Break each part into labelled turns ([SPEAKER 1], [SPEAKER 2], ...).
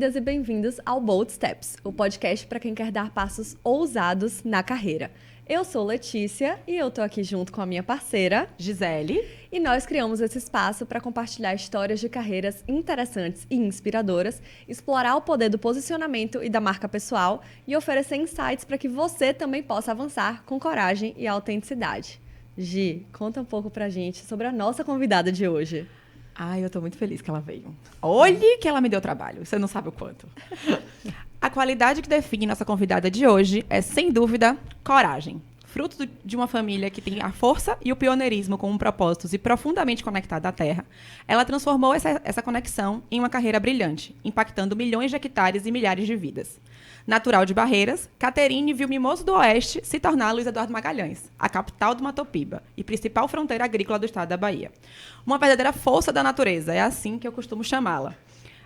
[SPEAKER 1] Bem-vindas e bem-vindos ao Bold Steps, o podcast para quem quer dar passos ousados na carreira. Eu sou Letícia e eu tô aqui junto com a minha parceira,
[SPEAKER 2] Gisele.
[SPEAKER 1] e nós criamos esse espaço para compartilhar histórias de carreiras interessantes e inspiradoras, explorar o poder do posicionamento e da marca pessoal e oferecer insights para que você também possa avançar com coragem e autenticidade. Gi, conta um pouco pra gente sobre a nossa convidada de hoje.
[SPEAKER 2] Ai, eu tô muito feliz que ela veio. Olhe que ela me deu trabalho, você não sabe o quanto. A qualidade que define nossa convidada de hoje é, sem dúvida, coragem. Fruto de uma família que tem a força e o pioneirismo como propósitos e profundamente conectada à terra, ela transformou essa conexão em uma carreira brilhante, impactando milhões de hectares e milhares de vidas. Natural de Barreiras, Caterine viu Mimoso do Oeste se tornar Luiz Eduardo Magalhães, a capital do Matopiba e principal fronteira agrícola do estado da Bahia. Uma verdadeira força da natureza, é assim que eu costumo chamá-la.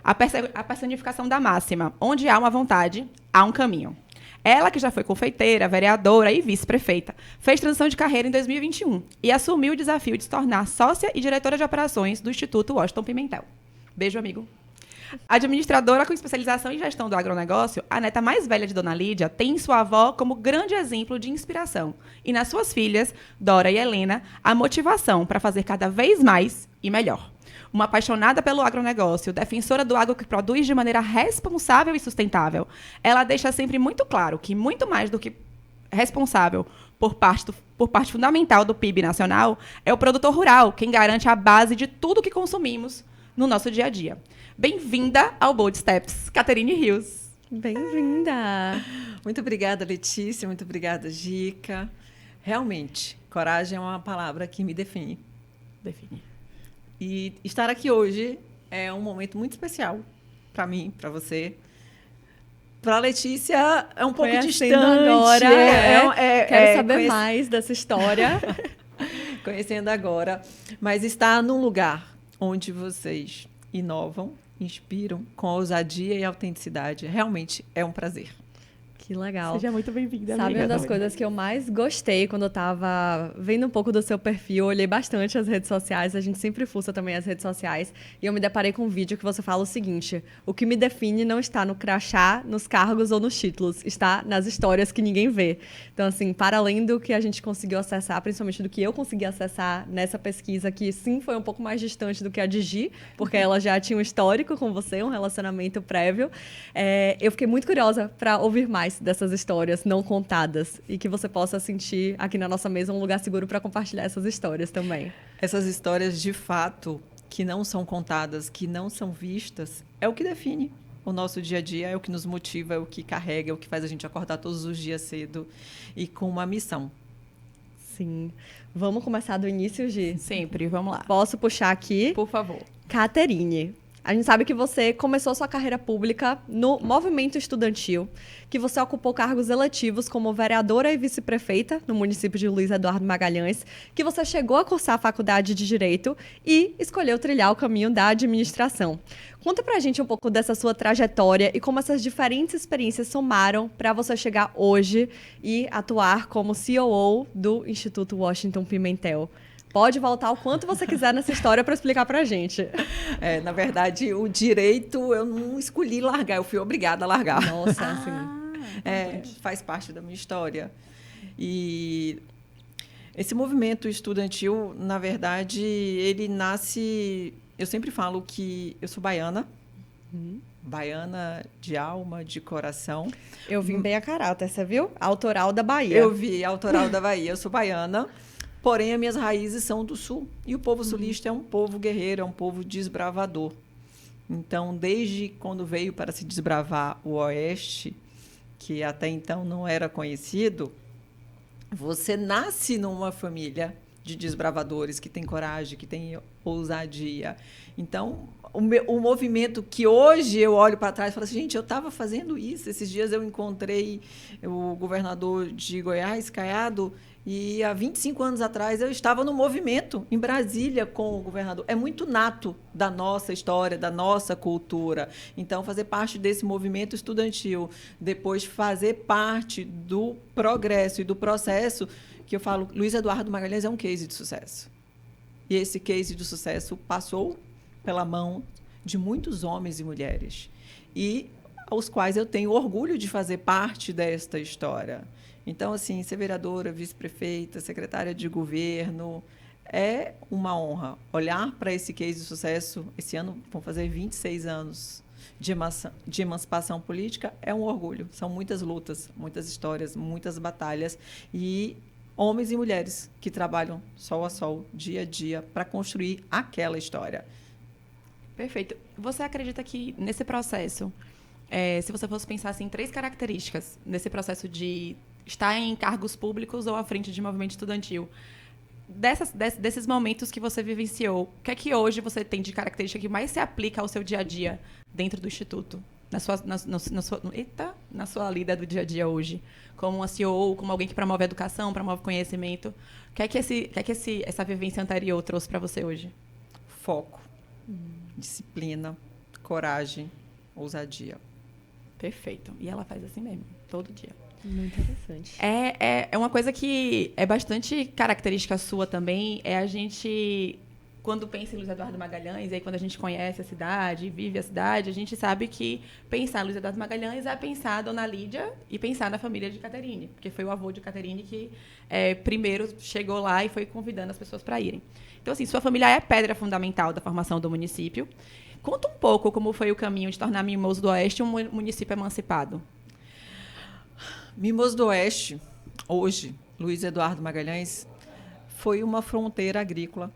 [SPEAKER 2] A personificação da máxima, onde há uma vontade, há um caminho. Ela, que já foi confeiteira, vereadora e vice-prefeita, fez transição de carreira em 2021 e assumiu o desafio de se tornar sócia e diretora de operações do Instituto Washington Pimentel. Beijo, amigo. Administradora com especialização em gestão do agronegócio, a neta mais velha de Dona Lídia tem sua avó como grande exemplo de inspiração. E nas suas filhas, Dora e Helena, a motivação para fazer cada vez mais e melhor. Uma apaixonada pelo agronegócio, defensora do agro que produz de maneira responsável e sustentável, ela deixa sempre muito claro que, muito mais do que responsável por parte fundamental do PIB nacional, é o produtor rural, quem garante a base de tudo que consumimos no nosso dia a dia. Bem-vinda ao Bold Steps, Caterine Rios.
[SPEAKER 1] Bem-vinda!
[SPEAKER 3] Muito obrigada, Letícia. Muito obrigada, Gica. Realmente, coragem é uma palavra que me define.
[SPEAKER 2] Define.
[SPEAKER 3] E estar aqui hoje é um momento muito especial para mim, para você. Para a Letícia é um pouco distante.
[SPEAKER 1] Agora, quero saber mais dessa história.
[SPEAKER 3] Conhecendo agora. Mas estar num lugar onde vocês inovam, inspiram com ousadia e autenticidade, realmente é um prazer.
[SPEAKER 1] Que legal.
[SPEAKER 2] Seja muito bem-vinda,
[SPEAKER 1] Sabe,
[SPEAKER 2] amiga,
[SPEAKER 1] uma das
[SPEAKER 2] também.
[SPEAKER 1] coisas que eu mais gostei quando eu tava vendo um pouco do seu perfil, olhei bastante as redes sociais, a gente sempre fuça também as redes sociais, e eu me deparei com um vídeo que você fala o seguinte: o que me define não está no crachá, nos cargos ou nos títulos, está nas histórias que ninguém vê. Então, assim, para além do que a gente conseguiu acessar, principalmente do que eu consegui acessar nessa pesquisa, que sim, foi um pouco mais distante do que a de Gi, porque ela já tinha um histórico com você, um relacionamento prévio, eu fiquei muito curiosa para ouvir mais dessas histórias não contadas e que você possa sentir aqui na nossa mesa um lugar seguro para compartilhar essas histórias também.
[SPEAKER 3] Essas histórias, de fato, que não são contadas, que não são vistas, é o que define o nosso dia a dia, é o que nos motiva, é o que carrega, é o que faz a gente acordar todos os dias cedo e com uma missão.
[SPEAKER 1] Sim. Vamos começar do início, Gi?
[SPEAKER 2] Sempre, vamos lá.
[SPEAKER 1] Posso puxar aqui?
[SPEAKER 2] Por favor.
[SPEAKER 1] Caterine. A gente sabe que você começou sua carreira pública no movimento estudantil, que você ocupou cargos eletivos como vereadora e vice-prefeita no município de Luiz Eduardo Magalhães, que você chegou a cursar a faculdade de Direito e escolheu trilhar o caminho da administração. Conta pra gente um pouco dessa sua trajetória e como essas diferentes experiências somaram para você chegar hoje e atuar como COO do Instituto Washington Pimentel. Pode voltar o quanto você quiser nessa história para explicar para a gente.
[SPEAKER 3] Na verdade, o direito eu não escolhi largar, eu fui obrigada a largar.
[SPEAKER 1] Nossa, assim.
[SPEAKER 3] Faz parte da minha história. E esse movimento estudantil, na verdade, ele nasce... Eu sempre falo que eu sou baiana, baiana de alma, de coração.
[SPEAKER 1] Eu vim bem a caráter, você viu? Autoral da Bahia.
[SPEAKER 3] Eu vi, autoral da Bahia. Eu sou baiana. Porém, as minhas raízes são do Sul. E o povo sulista é um povo guerreiro, é um povo desbravador. Então, desde quando veio para se desbravar o Oeste, que até então não era conhecido, você nasce numa família de desbravadores que tem coragem, que tem ousadia. Então, o movimento que hoje eu olho para trás e falo assim, gente, eu estava fazendo isso. Esses dias eu encontrei o governador de Goiás, Caiado, e há 25 anos atrás eu estava no movimento em Brasília com o governador. É muito nato da nossa história, da nossa cultura. Então, fazer parte desse movimento estudantil, depois fazer parte do progresso e do processo, que eu falo, Luiz Eduardo Magalhães é um case de sucesso. E esse case de sucesso passou pela mão de muitos homens e mulheres. e aos quais eu tenho orgulho de fazer parte desta história. Então, assim, ser vereadora, vice-prefeita, secretária de governo, é uma honra. Olhar para esse case de sucesso, esse ano vão fazer 26 anos de emancipação política, é um orgulho. São muitas lutas, muitas histórias, muitas batalhas e homens e mulheres que trabalham sol a sol, dia a dia, para construir aquela história.
[SPEAKER 2] Perfeito. Você acredita que nesse processo, se você fosse pensar assim, 3 características nesse processo de estar em cargos públicos ou à frente de movimento estudantil, desses momentos que você vivenciou, o que é que hoje você tem de característica que mais se aplica ao seu dia a dia dentro do Instituto? Na sua lida do dia a dia hoje, como uma CEO, como alguém que promove educação, promove conhecimento, o que é que essa vivência anterior trouxe para você hoje?
[SPEAKER 3] Foco, disciplina, coragem, ousadia.
[SPEAKER 2] Perfeito. E ela faz assim mesmo, todo dia.
[SPEAKER 1] Muito interessante.
[SPEAKER 2] É uma coisa que é bastante característica sua também, é a gente, quando pensa em Luiz Eduardo Magalhães, e aí quando a gente conhece a cidade, vive a cidade, a gente sabe que pensar em Luiz Eduardo Magalhães é pensar a Dona Lídia e pensar na família de Caterine, porque foi o avô de Caterine que primeiro chegou lá e foi convidando as pessoas para irem. Então, assim, sua família é pedra fundamental da formação do município. Conta um pouco como foi o caminho de tornar Mimoso do Oeste um município emancipado.
[SPEAKER 3] Mimoso do Oeste, hoje, Luiz Eduardo Magalhães, foi uma fronteira agrícola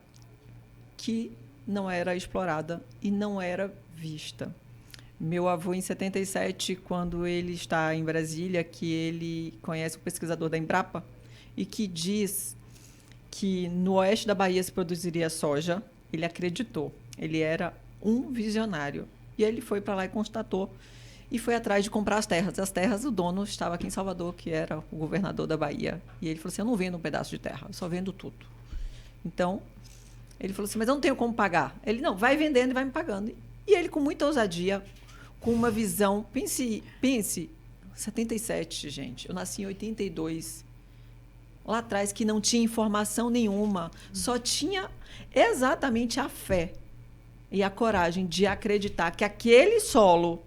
[SPEAKER 3] que não era explorada e não era vista. Meu avô, em 77, quando ele está em Brasília, que ele conhece um pesquisador da Embrapa e que diz que no oeste da Bahia se produziria soja, ele acreditou. Ele era um visionário. E ele foi para lá e constatou e foi atrás de comprar as terras. As terras, o dono estava aqui em Salvador, que era o governador da Bahia. E ele falou assim, eu não vendo um pedaço de terra, eu só vendo tudo. Então, ele falou assim, mas eu não tenho como pagar. Ele, não, vai vendendo e vai me pagando. E ele, com muita ousadia, com uma visão, pense, 77, gente, eu nasci em 82, lá atrás, que não tinha informação nenhuma, só tinha exatamente a fé e a coragem de acreditar que aquele solo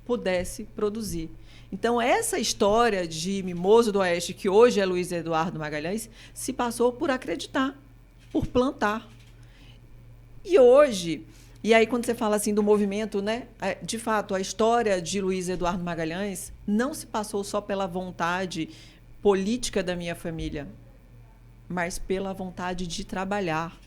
[SPEAKER 3] pudesse produzir. Então, essa história de Mimoso do Oeste, que hoje é Luiz Eduardo Magalhães, se passou por acreditar, por plantar. E hoje, e aí quando você fala assim do movimento, né, de fato, a história de Luiz Eduardo Magalhães não se passou só pela vontade política da minha família, mas pela vontade de trabalhar.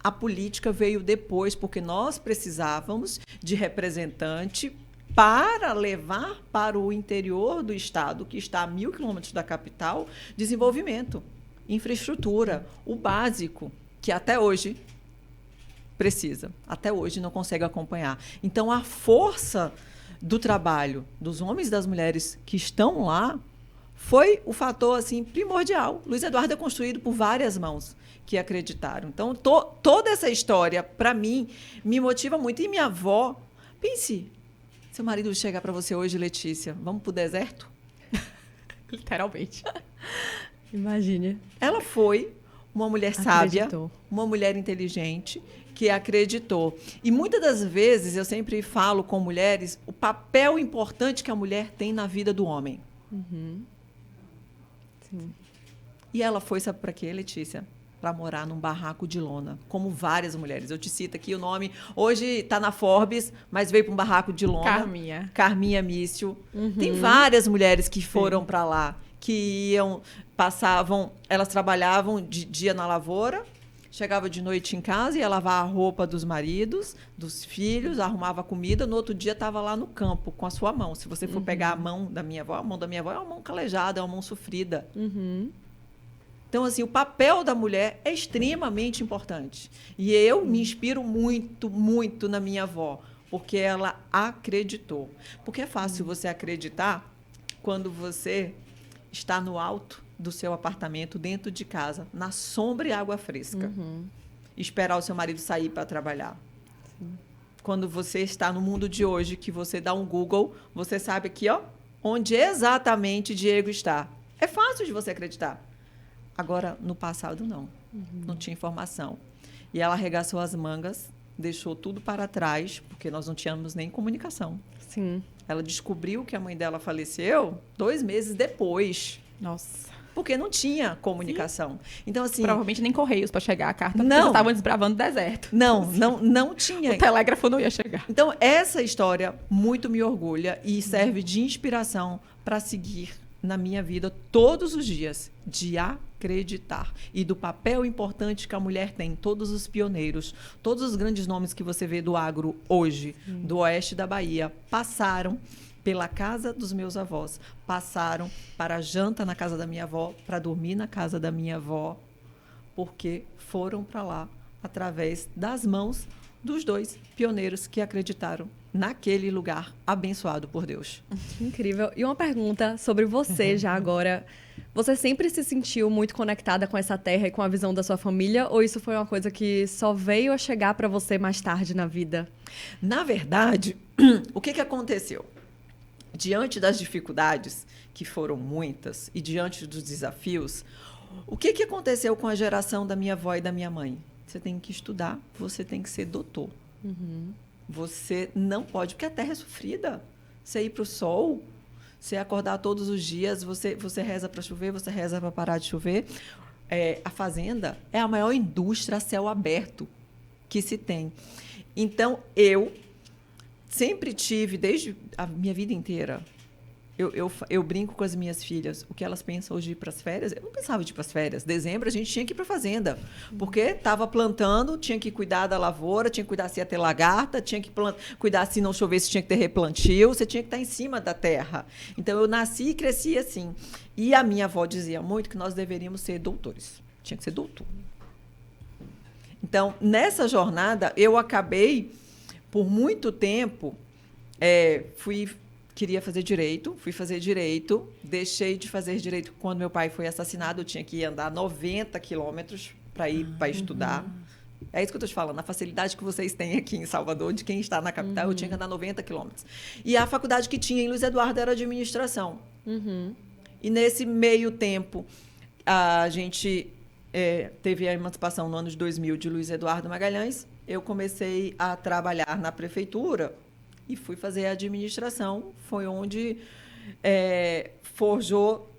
[SPEAKER 3] A política veio depois, porque nós precisávamos de representante para levar para o interior do estado, que está a 1.000 quilômetros da capital, desenvolvimento, infraestrutura, o básico, que até hoje precisa, até hoje não consegue acompanhar. Então, a força do trabalho dos homens e das mulheres que estão lá foi o fator assim, primordial. Luiz Eduardo é construído por várias mãos que acreditaram. Então, toda essa história, para mim, me motiva muito. E minha avó, pense, seu marido chegar para você hoje, Letícia, vamos para o deserto?
[SPEAKER 2] Literalmente.
[SPEAKER 1] Imagine.
[SPEAKER 3] Ela foi uma mulher sábia,
[SPEAKER 1] Acreditou.
[SPEAKER 3] uma mulher inteligente, que acreditou. E muitas das vezes, eu sempre falo com mulheres, o papel importante que a mulher tem na vida do homem.
[SPEAKER 1] Uhum. Sim.
[SPEAKER 3] E ela foi, sabe para quê, Letícia? Para morar num barraco de lona, como várias mulheres. Eu te cito aqui o nome, hoje está na Forbes, mas veio para um barraco de lona. Carminha Mício.
[SPEAKER 1] Uhum.
[SPEAKER 3] Tem várias mulheres que foram para lá, que iam, passavam, elas trabalhavam de dia na lavoura, chegava de noite em casa, ia lavar a roupa dos maridos, dos filhos, arrumava comida, no outro dia estava lá no campo, com a sua mão. Se você for pegar a mão da minha avó é uma mão calejada, é uma mão sofrida.
[SPEAKER 1] Uhum.
[SPEAKER 3] Então, assim, o papel da mulher é extremamente importante. E eu me inspiro muito, muito na minha avó, porque ela acreditou. Porque é fácil você acreditar quando você está no alto do seu apartamento, dentro de casa, na sombra e água fresca.
[SPEAKER 1] Uhum.
[SPEAKER 3] Esperar o seu marido sair para trabalhar. Sim. Quando você está no mundo de hoje, que você dá um Google, você sabe aqui, ó, onde exatamente Diego está. É fácil de você acreditar. Agora, no passado, não. Não tinha informação. E ela arregaçou as mangas, deixou tudo para trás, porque nós não tínhamos nem comunicação.
[SPEAKER 1] Sim.
[SPEAKER 3] Ela descobriu que a mãe dela faleceu 2 meses depois.
[SPEAKER 2] Nossa.
[SPEAKER 3] Porque não tinha comunicação. Então, assim...
[SPEAKER 2] Provavelmente nem correios para chegar a carta, porque
[SPEAKER 3] Não.
[SPEAKER 2] eles estavam desbravando o deserto.
[SPEAKER 3] Não tinha.
[SPEAKER 2] O telégrafo não ia chegar.
[SPEAKER 3] Então, essa história muito me orgulha e serve de inspiração para seguir na minha vida todos os dias, de acreditar. E do papel importante que a mulher tem, todos os pioneiros, todos os grandes nomes que você vê do agro hoje, do oeste da Bahia, passaram pela casa dos meus avós, passaram para a janta na casa da minha avó, para dormir na casa da minha avó, porque foram para lá através das mãos dos 2 pioneiros que acreditaram naquele lugar abençoado por Deus.
[SPEAKER 1] Incrível. E uma pergunta sobre você já agora. Você sempre se sentiu muito conectada com essa terra e com a visão da sua família? Ou isso foi uma coisa que só veio a chegar para você mais tarde na vida?
[SPEAKER 3] Na verdade, o que aconteceu? Diante das dificuldades, que foram muitas, e diante dos desafios, o que aconteceu com a geração da minha avó e da minha mãe? Você tem que estudar, você tem que ser doutor. Você não pode, porque a terra é sofrida. Você ir para o sol, você acordar todos os dias, você reza para chover, você reza para parar de chover. A fazenda é a maior indústria a céu aberto que se tem. Então, eu sempre tive, desde a minha vida inteira, eu brinco com as minhas filhas, o que elas pensam hoje de ir para as férias, eu não pensava de ir para as férias. Dezembro a gente tinha que ir para a fazenda, porque estava plantando, tinha que cuidar da lavoura, tinha que cuidar se ia ter lagarta, tinha que cuidar se não chovesse, tinha que ter replantio, você tinha que estar em cima da terra. Então, eu nasci e cresci assim. E a minha avó dizia muito que nós deveríamos ser doutores. Tinha que ser doutor. Então, nessa jornada, eu acabei, por muito tempo, queria fazer direito, fui fazer direito, deixei de fazer direito quando meu pai foi assassinado, eu tinha que andar 90 quilômetros para ir para estudar. É isso que eu estou te falando, a facilidade que vocês têm aqui em Salvador, de quem está na capital, eu tinha que andar 90 quilômetros. E a faculdade que tinha em Luiz Eduardo era administração. E nesse meio tempo, a gente teve a emancipação no ano de 2000 de Luiz Eduardo Magalhães, eu comecei a trabalhar na prefeitura e fui fazer a administração. Foi onde forjou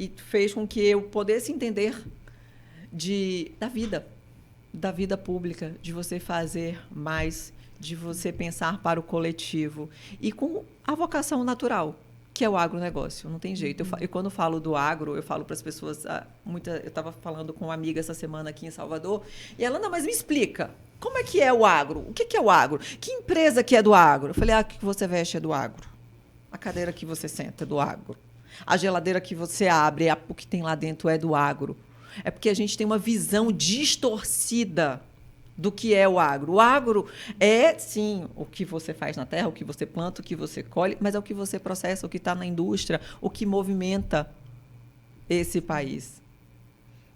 [SPEAKER 3] e fez com que eu pudesse entender da vida pública, de você fazer mais, de você pensar para o coletivo e com a vocação natural, que é o agronegócio, não tem jeito. E quando eu falo do agro, eu falo para as pessoas, eu estava falando com uma amiga essa semana aqui em Salvador, e ela, não, mas me explica, como é que é o agro? O que é o agro? Que empresa que é do agro? Eu falei, o que você veste é do agro. A cadeira que você senta é do agro. A geladeira que você abre, o que tem lá dentro é do agro. É porque a gente tem uma visão distorcida do que é o agro. O agro é, sim, o que você faz na terra, o que você planta, o que você colhe, mas é o que você processa, o que está na indústria, o que movimenta esse país.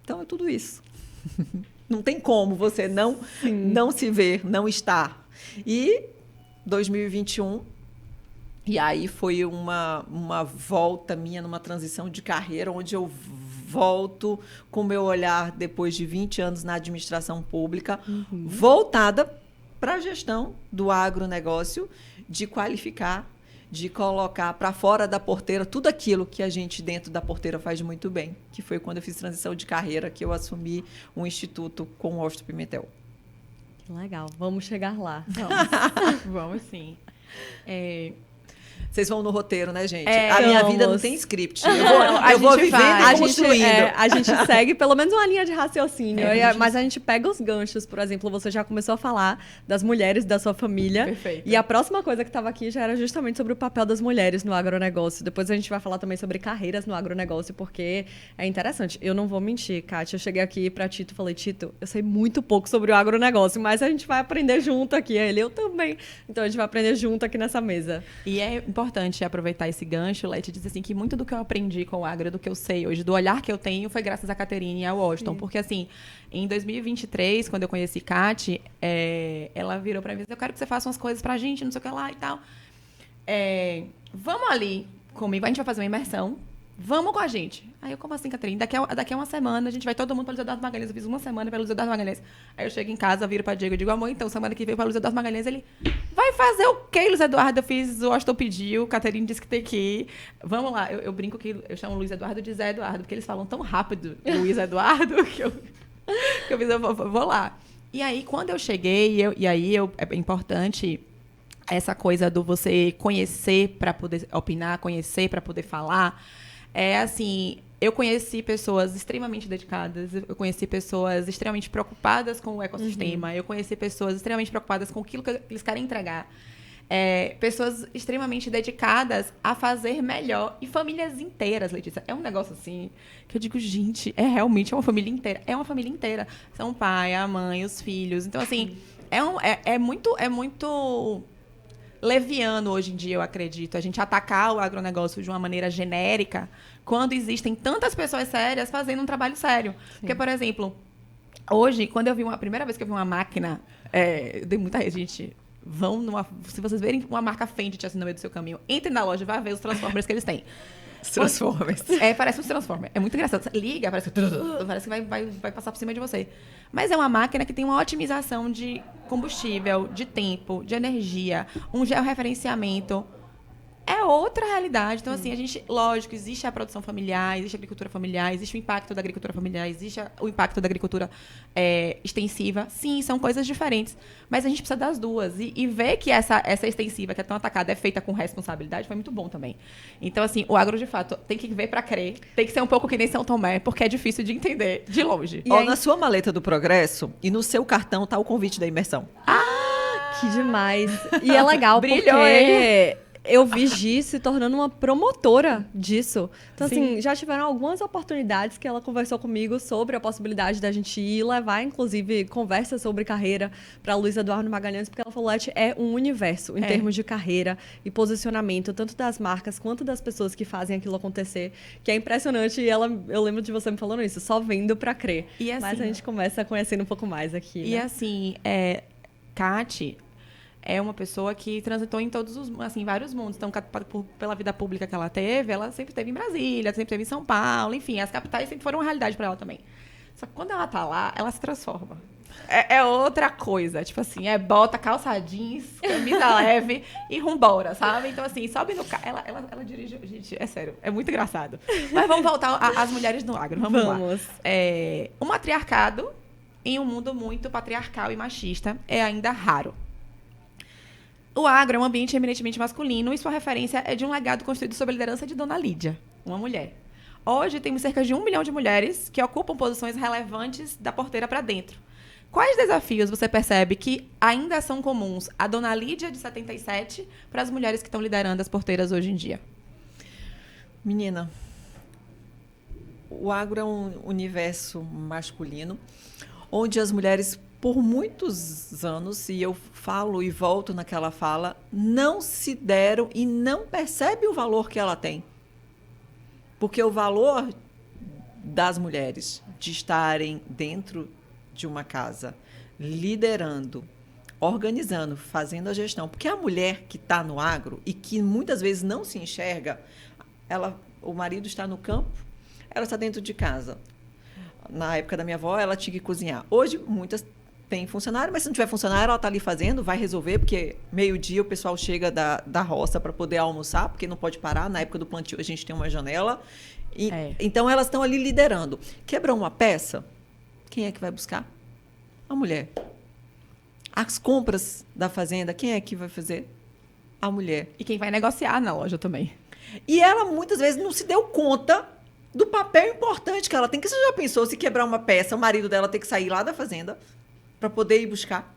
[SPEAKER 3] Então, é tudo isso. Não tem como você não se ver, não estar. E 2021, e aí foi uma volta minha numa transição de carreira, onde eu volto com o meu olhar, depois de 20 anos na administração pública, voltada para a gestão do agronegócio, de qualificar, de colocar para fora da porteira tudo aquilo que a gente dentro da porteira faz muito bem, que foi quando eu fiz transição de carreira, que eu assumi um instituto com o Washington Pimentel.
[SPEAKER 1] Que legal, vamos chegar lá.
[SPEAKER 2] Vamos sim.
[SPEAKER 3] Vocês vão no roteiro, né, gente? A minha vida não tem script. Eu vou vivendo e construindo.
[SPEAKER 1] A gente segue pelo menos uma linha de raciocínio. Mas a gente pega os ganchos. Por exemplo, você já começou a falar das mulheres da sua família.
[SPEAKER 2] Perfeito.
[SPEAKER 1] E a próxima coisa que estava aqui já era justamente sobre o papel das mulheres no agronegócio. Depois a gente vai falar também sobre carreiras no agronegócio, porque é interessante. Eu não vou mentir, Kátia. Eu cheguei aqui para Tito e falei, Tito, eu sei muito pouco sobre o agronegócio, mas a gente vai aprender junto aqui. Eu também. Então a gente vai aprender junto aqui nessa mesa.
[SPEAKER 2] E é importante aproveitar esse gancho, Leti, dizer assim, que muito do que eu aprendi com o agro, do que eu sei hoje, do olhar que eu tenho, foi graças a Caterine e ao Washington. Porque, assim, em 2023, quando eu conheci Kati, ela virou pra mim e disse, eu quero que você faça umas coisas pra gente, não sei o que lá e tal. Vamos ali comigo, a gente vai fazer uma imersão, vamos com a gente. Aí eu, como assim, Catarina? Daqui a uma semana, a gente vai todo mundo para Luiz Eduardo Magalhães. Eu fiz uma semana para Luiz Eduardo Magalhães. Aí eu chego em casa, viro para Diego e digo, amor, então, semana que vem para Luiz Eduardo Magalhães. Ele, vai fazer o quê, Luiz Eduardo? Eu fiz, o Austin pediu, Catarina disse que tem que ir. Vamos lá. Eu brinco que eu chamo Luiz Eduardo de Zé Eduardo, porque eles falam tão rápido, Luiz Eduardo, que eu vou lá. E aí, quando eu cheguei, é importante essa coisa do você conhecer para poder opinar, conhecer para poder falar. É assim, eu conheci pessoas extremamente dedicadas, eu conheci pessoas extremamente preocupadas com o ecossistema, eu conheci pessoas extremamente preocupadas com aquilo que eles querem entregar. Pessoas extremamente dedicadas a fazer melhor. E famílias inteiras, Letícia. É um negócio assim que eu digo, gente, realmente uma família inteira. É uma família inteira. São o pai, a mãe, os filhos. Então, assim, é muito leviano hoje em dia, eu acredito, a gente atacar o agronegócio de uma maneira genérica quando existem tantas pessoas sérias fazendo um trabalho sério. Sim. Porque, por exemplo, hoje, quando eu vi a primeira vez que eu vi uma máquina, eu dei muita gente... se vocês verem uma marca Fendt assim no meio do seu caminho, entre na loja e vai ver os Transformers que eles têm.
[SPEAKER 3] Os Transformers.
[SPEAKER 2] Parece um Transformer. É muito engraçado. Você liga, parece que vai passar por cima de você. Mas é uma máquina que tem uma otimização de combustível, de tempo, de energia, um georreferenciamento. É outra realidade. Então, assim, lógico, existe a produção familiar, existe a agricultura familiar, existe o impacto da agricultura familiar, existe o impacto da agricultura extensiva. Sim, são coisas diferentes. Mas a gente precisa das duas. E ver que essa extensiva, que é tão atacada, é feita com responsabilidade, foi muito bom também. Então, assim, o agro, de fato, tem que ver para crer. Tem que ser um pouco que nem São Tomé, porque é difícil de entender de longe.
[SPEAKER 3] E na sua maleta do Progresso e no seu cartão tá o convite da imersão.
[SPEAKER 1] Que demais. E é legal porque... eu vi Gi se tornando uma promotora disso. Então, assim, já tiveram algumas oportunidades que ela conversou comigo sobre a possibilidade da gente ir levar, inclusive, conversas sobre carreira para Luiz Eduardo Magalhães, porque ela falou que é um universo em termos de carreira e posicionamento, tanto das marcas quanto das pessoas que fazem aquilo acontecer, que é impressionante. E eu lembro de você me falando isso, só vendo para crer. E assim, mas a gente começa conhecendo um pouco mais aqui.
[SPEAKER 2] E assim, Kati é uma pessoa que transitou em todos vários mundos. Então, pela vida pública que ela teve, ela sempre esteve em Brasília, sempre esteve em São Paulo, enfim, as capitais sempre foram uma realidade para ela também. Só que quando ela tá lá, ela se transforma. É outra coisa. Tipo assim, bota, calça jeans, camisa leve e rumbora, sabe? Então, assim, sobe no carro. Ela dirige. Gente, é sério, é muito engraçado. Mas vamos voltar às mulheres no agro. Vamos lá. O matriarcado, em um mundo muito patriarcal e machista, é ainda raro. O agro é um ambiente eminentemente masculino e sua referência é de um legado construído sob a liderança de Dona Lídia, uma mulher. Hoje, temos cerca de 1 milhão de mulheres que ocupam posições relevantes da porteira para dentro. Quais desafios você percebe que ainda são comuns a Dona Lídia, de 77, para as mulheres que estão liderando as porteiras hoje em dia?
[SPEAKER 3] Menina, o agro é um universo masculino, onde as mulheres, por muitos anos, e eu falo e volto naquela fala, não se deram e não percebem o valor que ela tem. Porque o valor das mulheres de estarem dentro de uma casa, liderando, organizando, fazendo a gestão. Porque a mulher que está no agro e que muitas vezes não se enxerga, o marido está no campo, ela está dentro de casa. Na época da minha avó, ela tinha que cozinhar. Hoje, muitas têm funcionário, mas se não tiver funcionário, ela está ali fazendo, vai resolver, porque meio-dia o pessoal chega da roça para poder almoçar, porque não pode parar. Na época do plantio, a gente tem uma janela. Então, elas estão ali liderando. Quebrou uma peça, quem é que vai buscar? A mulher. As compras da fazenda, quem é que vai fazer? A mulher.
[SPEAKER 2] E quem vai negociar na loja também.
[SPEAKER 3] E ela, muitas vezes, não se deu conta do papel importante que ela tem. Que você já pensou, se quebrar uma peça, o marido dela ter que sair lá da fazenda para poder ir buscar?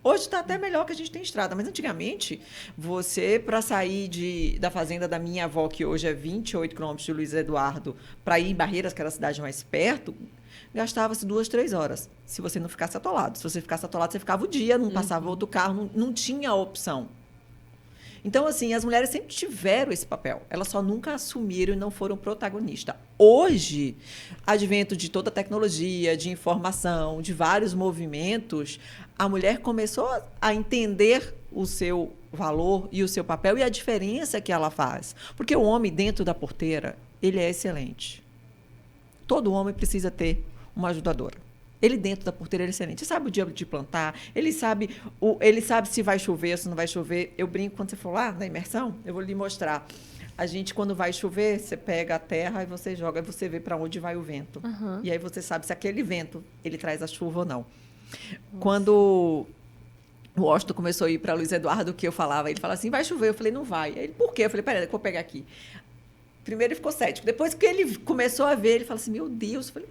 [SPEAKER 3] Hoje está até melhor que a gente tem estrada, mas antigamente, você, para sair da fazenda da minha avó, que hoje é 28 quilômetros de Luiz Eduardo, para ir em Barreiras, que era a cidade mais perto, gastava-se 2-3 horas, se você não ficasse atolado. Se você ficasse atolado, você ficava o dia, não passava outro carro, não tinha opção. Então, assim, as mulheres sempre tiveram esse papel. Elas só nunca assumiram e não foram protagonistas. Hoje, advento de toda a tecnologia, de informação, de vários movimentos, a mulher começou a entender o seu valor e o seu papel e a diferença que ela faz. Porque o homem dentro da porteira, ele é excelente. Todo homem precisa ter uma ajudadora. Ele dentro da porteira é excelente. Ele sabe o dia de plantar, ele sabe se vai chover, se não vai chover. Eu brinco, quando você for lá na imersão, eu vou lhe mostrar. A gente, quando vai chover, você pega a terra e você joga, e você vê para onde vai o vento.
[SPEAKER 1] Uhum.
[SPEAKER 3] E aí você sabe se aquele vento, ele traz a chuva ou não. Nossa. Quando o Washington começou a ir para Luiz Eduardo, que eu falava, ele falava assim, vai chover. Eu falei, não vai. Aí ele, por quê? Eu falei, peraí, eu vou pegar aqui. Primeiro ele ficou cético. Depois que ele começou a ver, ele falou assim, meu Deus. Eu falei...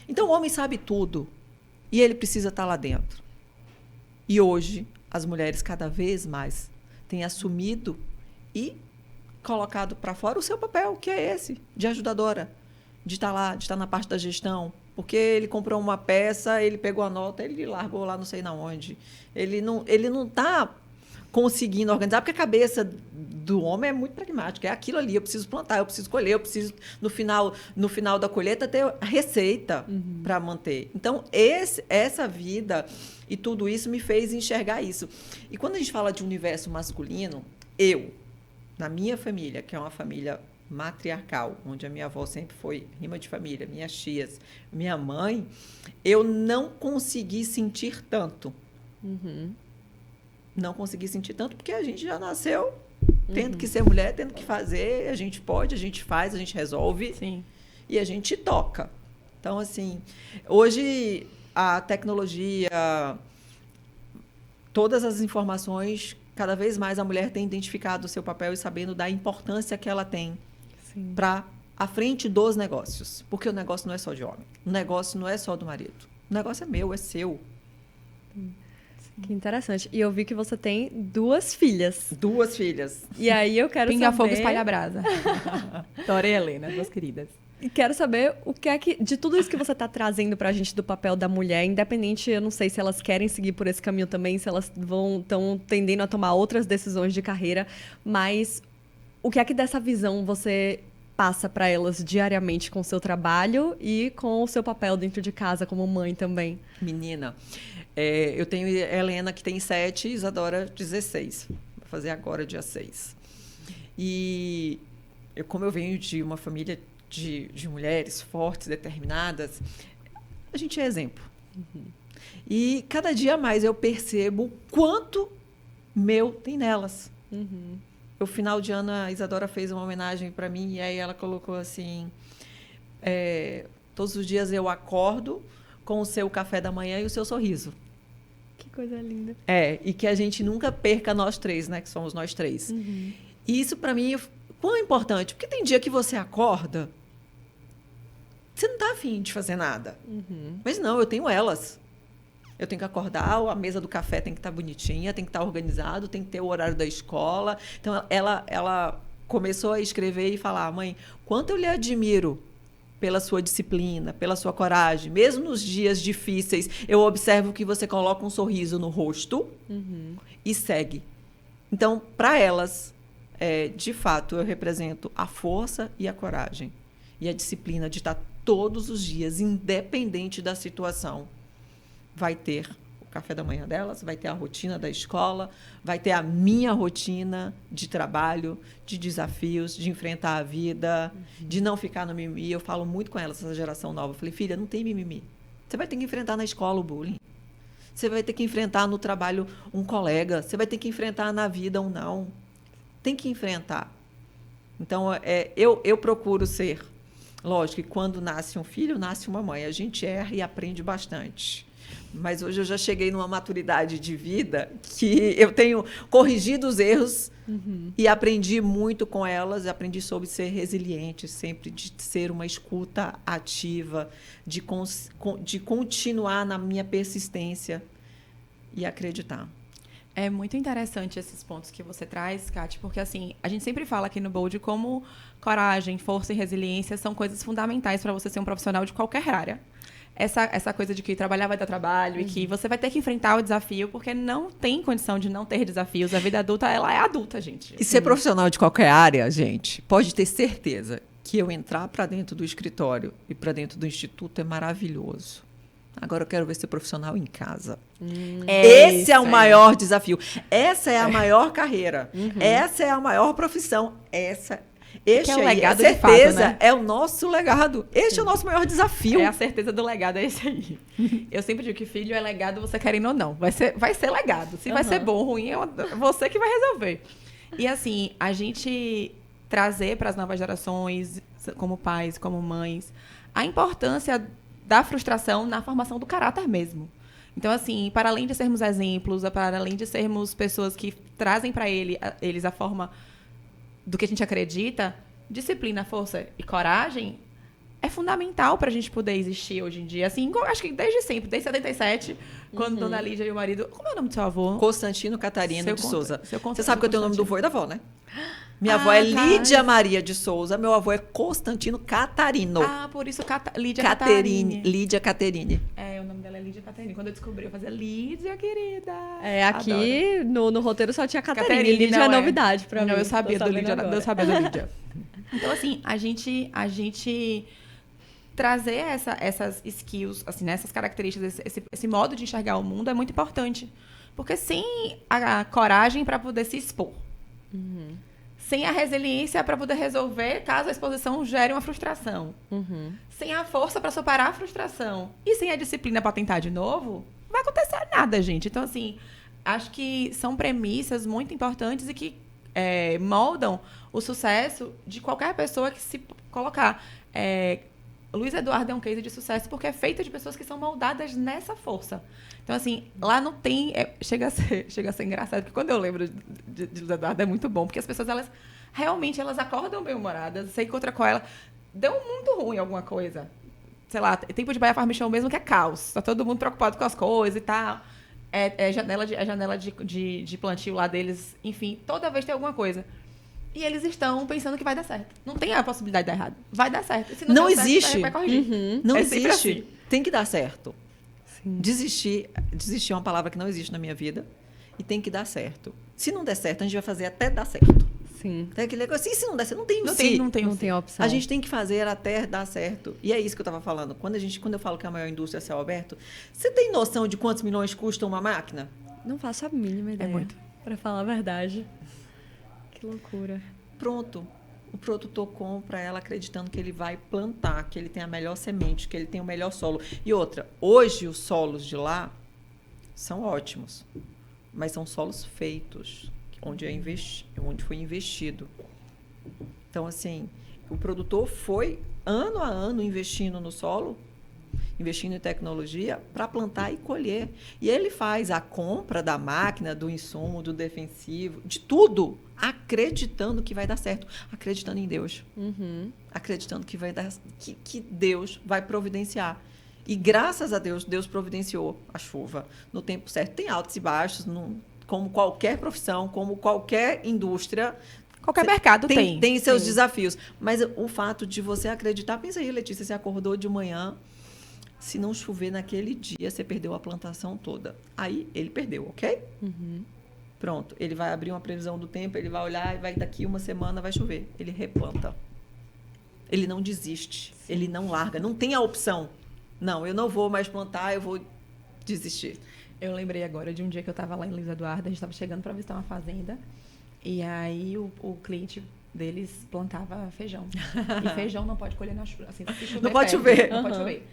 [SPEAKER 3] Então, o homem sabe tudo. E ele precisa estar lá dentro. E hoje, as mulheres cada vez mais têm assumido e colocado para fora o seu papel, que é esse, de ajudadora. De estar lá, de estar na parte da gestão. Porque ele comprou uma peça, ele pegou a nota, ele largou lá não sei na onde. Ele não está conseguindo organizar, porque a cabeça do homem é muito pragmática. É aquilo ali, eu preciso plantar, eu preciso colher, eu preciso, no final da colheita, ter a receita para manter. Então, essa vida e tudo isso me fez enxergar isso. E quando a gente fala de universo masculino, na minha família, que é uma família matriarcal, onde a minha avó sempre foi rima de família, minhas tias, minha mãe, eu não consegui sentir tanto. Não consegui sentir tanto porque a gente já nasceu tendo que ser mulher, tendo que fazer, a gente pode, a gente faz, a gente resolve.
[SPEAKER 2] Sim.
[SPEAKER 3] E a gente toca. Então, assim, hoje a tecnologia, todas as informações, cada vez mais a mulher tem identificado o seu papel e sabendo da importância que ela tem para à frente dos negócios. Porque o negócio não é só de homem. O negócio não é só do marido. O negócio é meu, é seu.
[SPEAKER 1] Que interessante. E eu vi que você tem 2 filhas.
[SPEAKER 3] 2 filhas.
[SPEAKER 1] E aí eu quero
[SPEAKER 2] Pinga
[SPEAKER 1] saber...
[SPEAKER 2] fogo, espalha brasa. Dora e Helena, 2 queridas.
[SPEAKER 1] E quero saber o que é que... De tudo isso que você está trazendo para a gente do papel da mulher, independente, eu não sei se elas querem seguir por esse caminho também, se elas estão tendendo a tomar outras decisões de carreira, mas o que é que dessa visão você passa para elas diariamente com o seu trabalho e com o seu papel dentro de casa como mãe também?
[SPEAKER 3] Menina, eu tenho a Helena que tem 7, Isadora 16. Vou fazer agora dia 6. E como eu venho de uma família de mulheres fortes, determinadas, a gente é exemplo. E cada dia mais eu percebo o quanto meu tem nelas. No final de ano, a Isadora fez uma homenagem para mim e aí ela colocou assim, todos os dias eu acordo com o seu café da manhã e o seu sorriso.
[SPEAKER 1] Que coisa linda.
[SPEAKER 3] E que a gente nunca perca nós 3, né? Que somos nós 3. E isso, para mim, quão é importante? Porque tem dia que você acorda, você não está afim de fazer nada. Mas não, eu tenho elas. Eu tenho que acordar, a mesa do café tem que estar bonitinha, tem que estar organizado, tem que ter o horário da escola. Então, ela começou a escrever e falar, mãe, quanto eu lhe admiro pela sua disciplina, pela sua coragem. Mesmo nos dias difíceis, eu observo que você coloca um sorriso no rosto e segue. Então, para elas, de fato, eu represento a força e a coragem. E a disciplina de estar todos os dias, independente da situação. Vai ter o café da manhã delas, vai ter a rotina da escola, vai ter a minha rotina de trabalho, de desafios, de enfrentar a vida, de não ficar no mimimi. Eu falo muito com elas, essa geração nova. Eu falei, filha, não tem mimimi. Você vai ter que enfrentar na escola o bullying. Você vai ter que enfrentar no trabalho um colega. Você vai ter que enfrentar na vida um não. Tem que enfrentar. Então, eu procuro ser... Lógico que quando nasce um filho, nasce uma mãe. A gente erra e aprende bastante. Mas hoje eu já cheguei numa maturidade de vida que eu tenho corrigido os erros e aprendi muito com elas. Aprendi sobre ser resiliente, sempre de ser uma escuta ativa, de continuar na minha persistência e acreditar.
[SPEAKER 2] É muito interessante esses pontos que você traz, Kati, porque assim, a gente sempre fala aqui no Bold como coragem, força e resiliência são coisas fundamentais para você ser um profissional de qualquer área. Essa coisa de que trabalhar vai dar trabalho e que você vai ter que enfrentar o desafio, porque não tem condição de não ter desafios. A vida adulta, ela é adulta, gente.
[SPEAKER 3] E ser profissional de qualquer área, gente, pode ter certeza que eu entrar para dentro do escritório e para dentro do instituto é maravilhoso. Agora eu quero ver ser profissional em casa.
[SPEAKER 2] É
[SPEAKER 3] Esse é o
[SPEAKER 2] isso aí.
[SPEAKER 3] maior desafio. Essa é a maior carreira. Essa é a maior profissão. Este
[SPEAKER 2] é o
[SPEAKER 3] aí,
[SPEAKER 2] legado
[SPEAKER 3] a
[SPEAKER 2] de fato,
[SPEAKER 3] certeza
[SPEAKER 2] né?
[SPEAKER 3] é o nosso legado. Este é o nosso maior desafio.
[SPEAKER 2] É a certeza do legado, é esse aí. Eu sempre digo que filho é legado, você querendo ou não. Vai ser legado. Se vai ser bom ou ruim, é você que vai resolver. E assim, a gente trazer para as novas gerações, como pais, como mães, a importância da frustração na formação do caráter mesmo. Então, assim, para além de sermos exemplos, para além de sermos pessoas que trazem para eles a forma do que a gente acredita, disciplina, força e coragem é fundamental para a gente poder existir hoje em dia. Assim, acho que desde sempre, desde 77, quando Dona Lídia e o marido... Como é o nome do seu avô?
[SPEAKER 3] Constantino Catarino
[SPEAKER 2] Seu
[SPEAKER 3] de
[SPEAKER 2] Con-
[SPEAKER 3] Souza.
[SPEAKER 2] seu Con-
[SPEAKER 3] Você sabe que eu tenho o nome do
[SPEAKER 2] Constantino.
[SPEAKER 3] vô e da avó, né? Minha avó é
[SPEAKER 2] tá.
[SPEAKER 3] Lídia Maria de Souza, meu avô é Constantino Catarino.
[SPEAKER 2] Ah, por isso Lídia
[SPEAKER 3] Caterine.
[SPEAKER 2] Catarine.
[SPEAKER 3] Lídia Caterine.
[SPEAKER 2] É, o nome dela é Lídia Catarine. Quando eu descobri, eu fazia Lídia, querida.
[SPEAKER 1] Aqui no roteiro só tinha Caterine.
[SPEAKER 2] Caterine,
[SPEAKER 1] Lídia
[SPEAKER 2] não
[SPEAKER 1] é
[SPEAKER 2] é.
[SPEAKER 1] novidade pra mim.
[SPEAKER 2] Não, eu sabia
[SPEAKER 1] Tô
[SPEAKER 2] do
[SPEAKER 1] sabendo
[SPEAKER 2] Lídia,
[SPEAKER 1] agora.
[SPEAKER 2] eu sabia do Lídia. Então, assim, a gente trazer essas skills, assim, né, essas características, esse modo de enxergar o mundo é muito importante. Porque sem a coragem para poder se expor, sem a resiliência para poder resolver caso a exposição gere uma frustração, sem a força para superar a frustração e sem a disciplina para tentar de novo, não vai acontecer nada, gente. Então, assim, acho que são premissas muito importantes e que moldam o sucesso de qualquer pessoa que se colocar. Luiz Eduardo é um case de sucesso porque é feito de pessoas que são moldadas nessa força. Então, assim, lá não tem... chega a ser engraçado, porque quando eu lembro de Luiz Eduardo é muito bom, porque as pessoas, elas realmente acordam bem-humoradas, você encontra com ela, deu muito ruim alguma coisa. Sei lá, tempo de Bahia Farm Show mesmo que é caos. Tá todo mundo preocupado com as coisas e tal. Janela de plantio lá deles, enfim, toda vez tem alguma coisa. E eles estão pensando que vai dar certo. Não tem a possibilidade de dar errado. Vai dar certo. E se
[SPEAKER 3] Não
[SPEAKER 2] der certo,
[SPEAKER 3] existe.
[SPEAKER 2] vai corrigir.
[SPEAKER 3] Não
[SPEAKER 2] É sempre
[SPEAKER 3] existe.
[SPEAKER 2] assim.
[SPEAKER 3] Tem que dar certo.
[SPEAKER 1] Sim.
[SPEAKER 3] Desistir é uma palavra que não existe na minha vida e tem que dar certo. Se não der certo, a gente vai fazer até dar certo.
[SPEAKER 1] Sim.
[SPEAKER 3] Tem aquele negócio, se não der certo, não tem o
[SPEAKER 2] Não
[SPEAKER 3] se.
[SPEAKER 1] Não tem opção.
[SPEAKER 3] A gente tem que fazer até dar certo. E é isso que eu estava falando. Quando eu falo que a maior indústria é céu aberto, você tem noção de quantos milhões custa uma máquina?
[SPEAKER 1] Não faço a mínima ideia.
[SPEAKER 2] muito.
[SPEAKER 1] Pra falar a verdade. Que loucura.
[SPEAKER 3] Pronto. O produtor compra ela acreditando que ele vai plantar, que ele tem a melhor semente, que ele tem o melhor solo. E outra, hoje os solos de lá são ótimos, mas são solos feitos, onde foi investido. Então, assim, o produtor foi ano a ano investindo no solo, investindo em tecnologia para plantar e colher. E ele faz a compra da máquina, do insumo, do defensivo, de tudo, acreditando que vai dar certo, acreditando em Deus, acreditando que vai dar, que Deus vai providenciar. E graças a Deus, Deus providenciou a chuva no tempo certo. Tem altos e baixos, como qualquer profissão, como qualquer indústria.
[SPEAKER 2] Qualquer mercado tem.
[SPEAKER 3] Tem seus desafios. Mas o fato de você acreditar... Pensa aí, Letícia, você acordou de manhã, se não chover naquele dia, você perdeu a plantação toda. Aí, ele perdeu, ok? Pronto. Ele vai abrir uma previsão do tempo, ele vai olhar e daqui uma semana vai chover. Ele replanta. Ele não desiste. Sim. Ele não larga. Não tem a opção. Não, eu não vou mais plantar, eu vou desistir.
[SPEAKER 2] Eu lembrei agora de um dia que eu estava lá em Luiz Eduardo, a gente estava chegando para visitar uma fazenda, e aí o cliente deles plantava feijão. E feijão não pode colher na chuva. Assim, se chover,
[SPEAKER 3] não pode chover.
[SPEAKER 2] Não pode chover.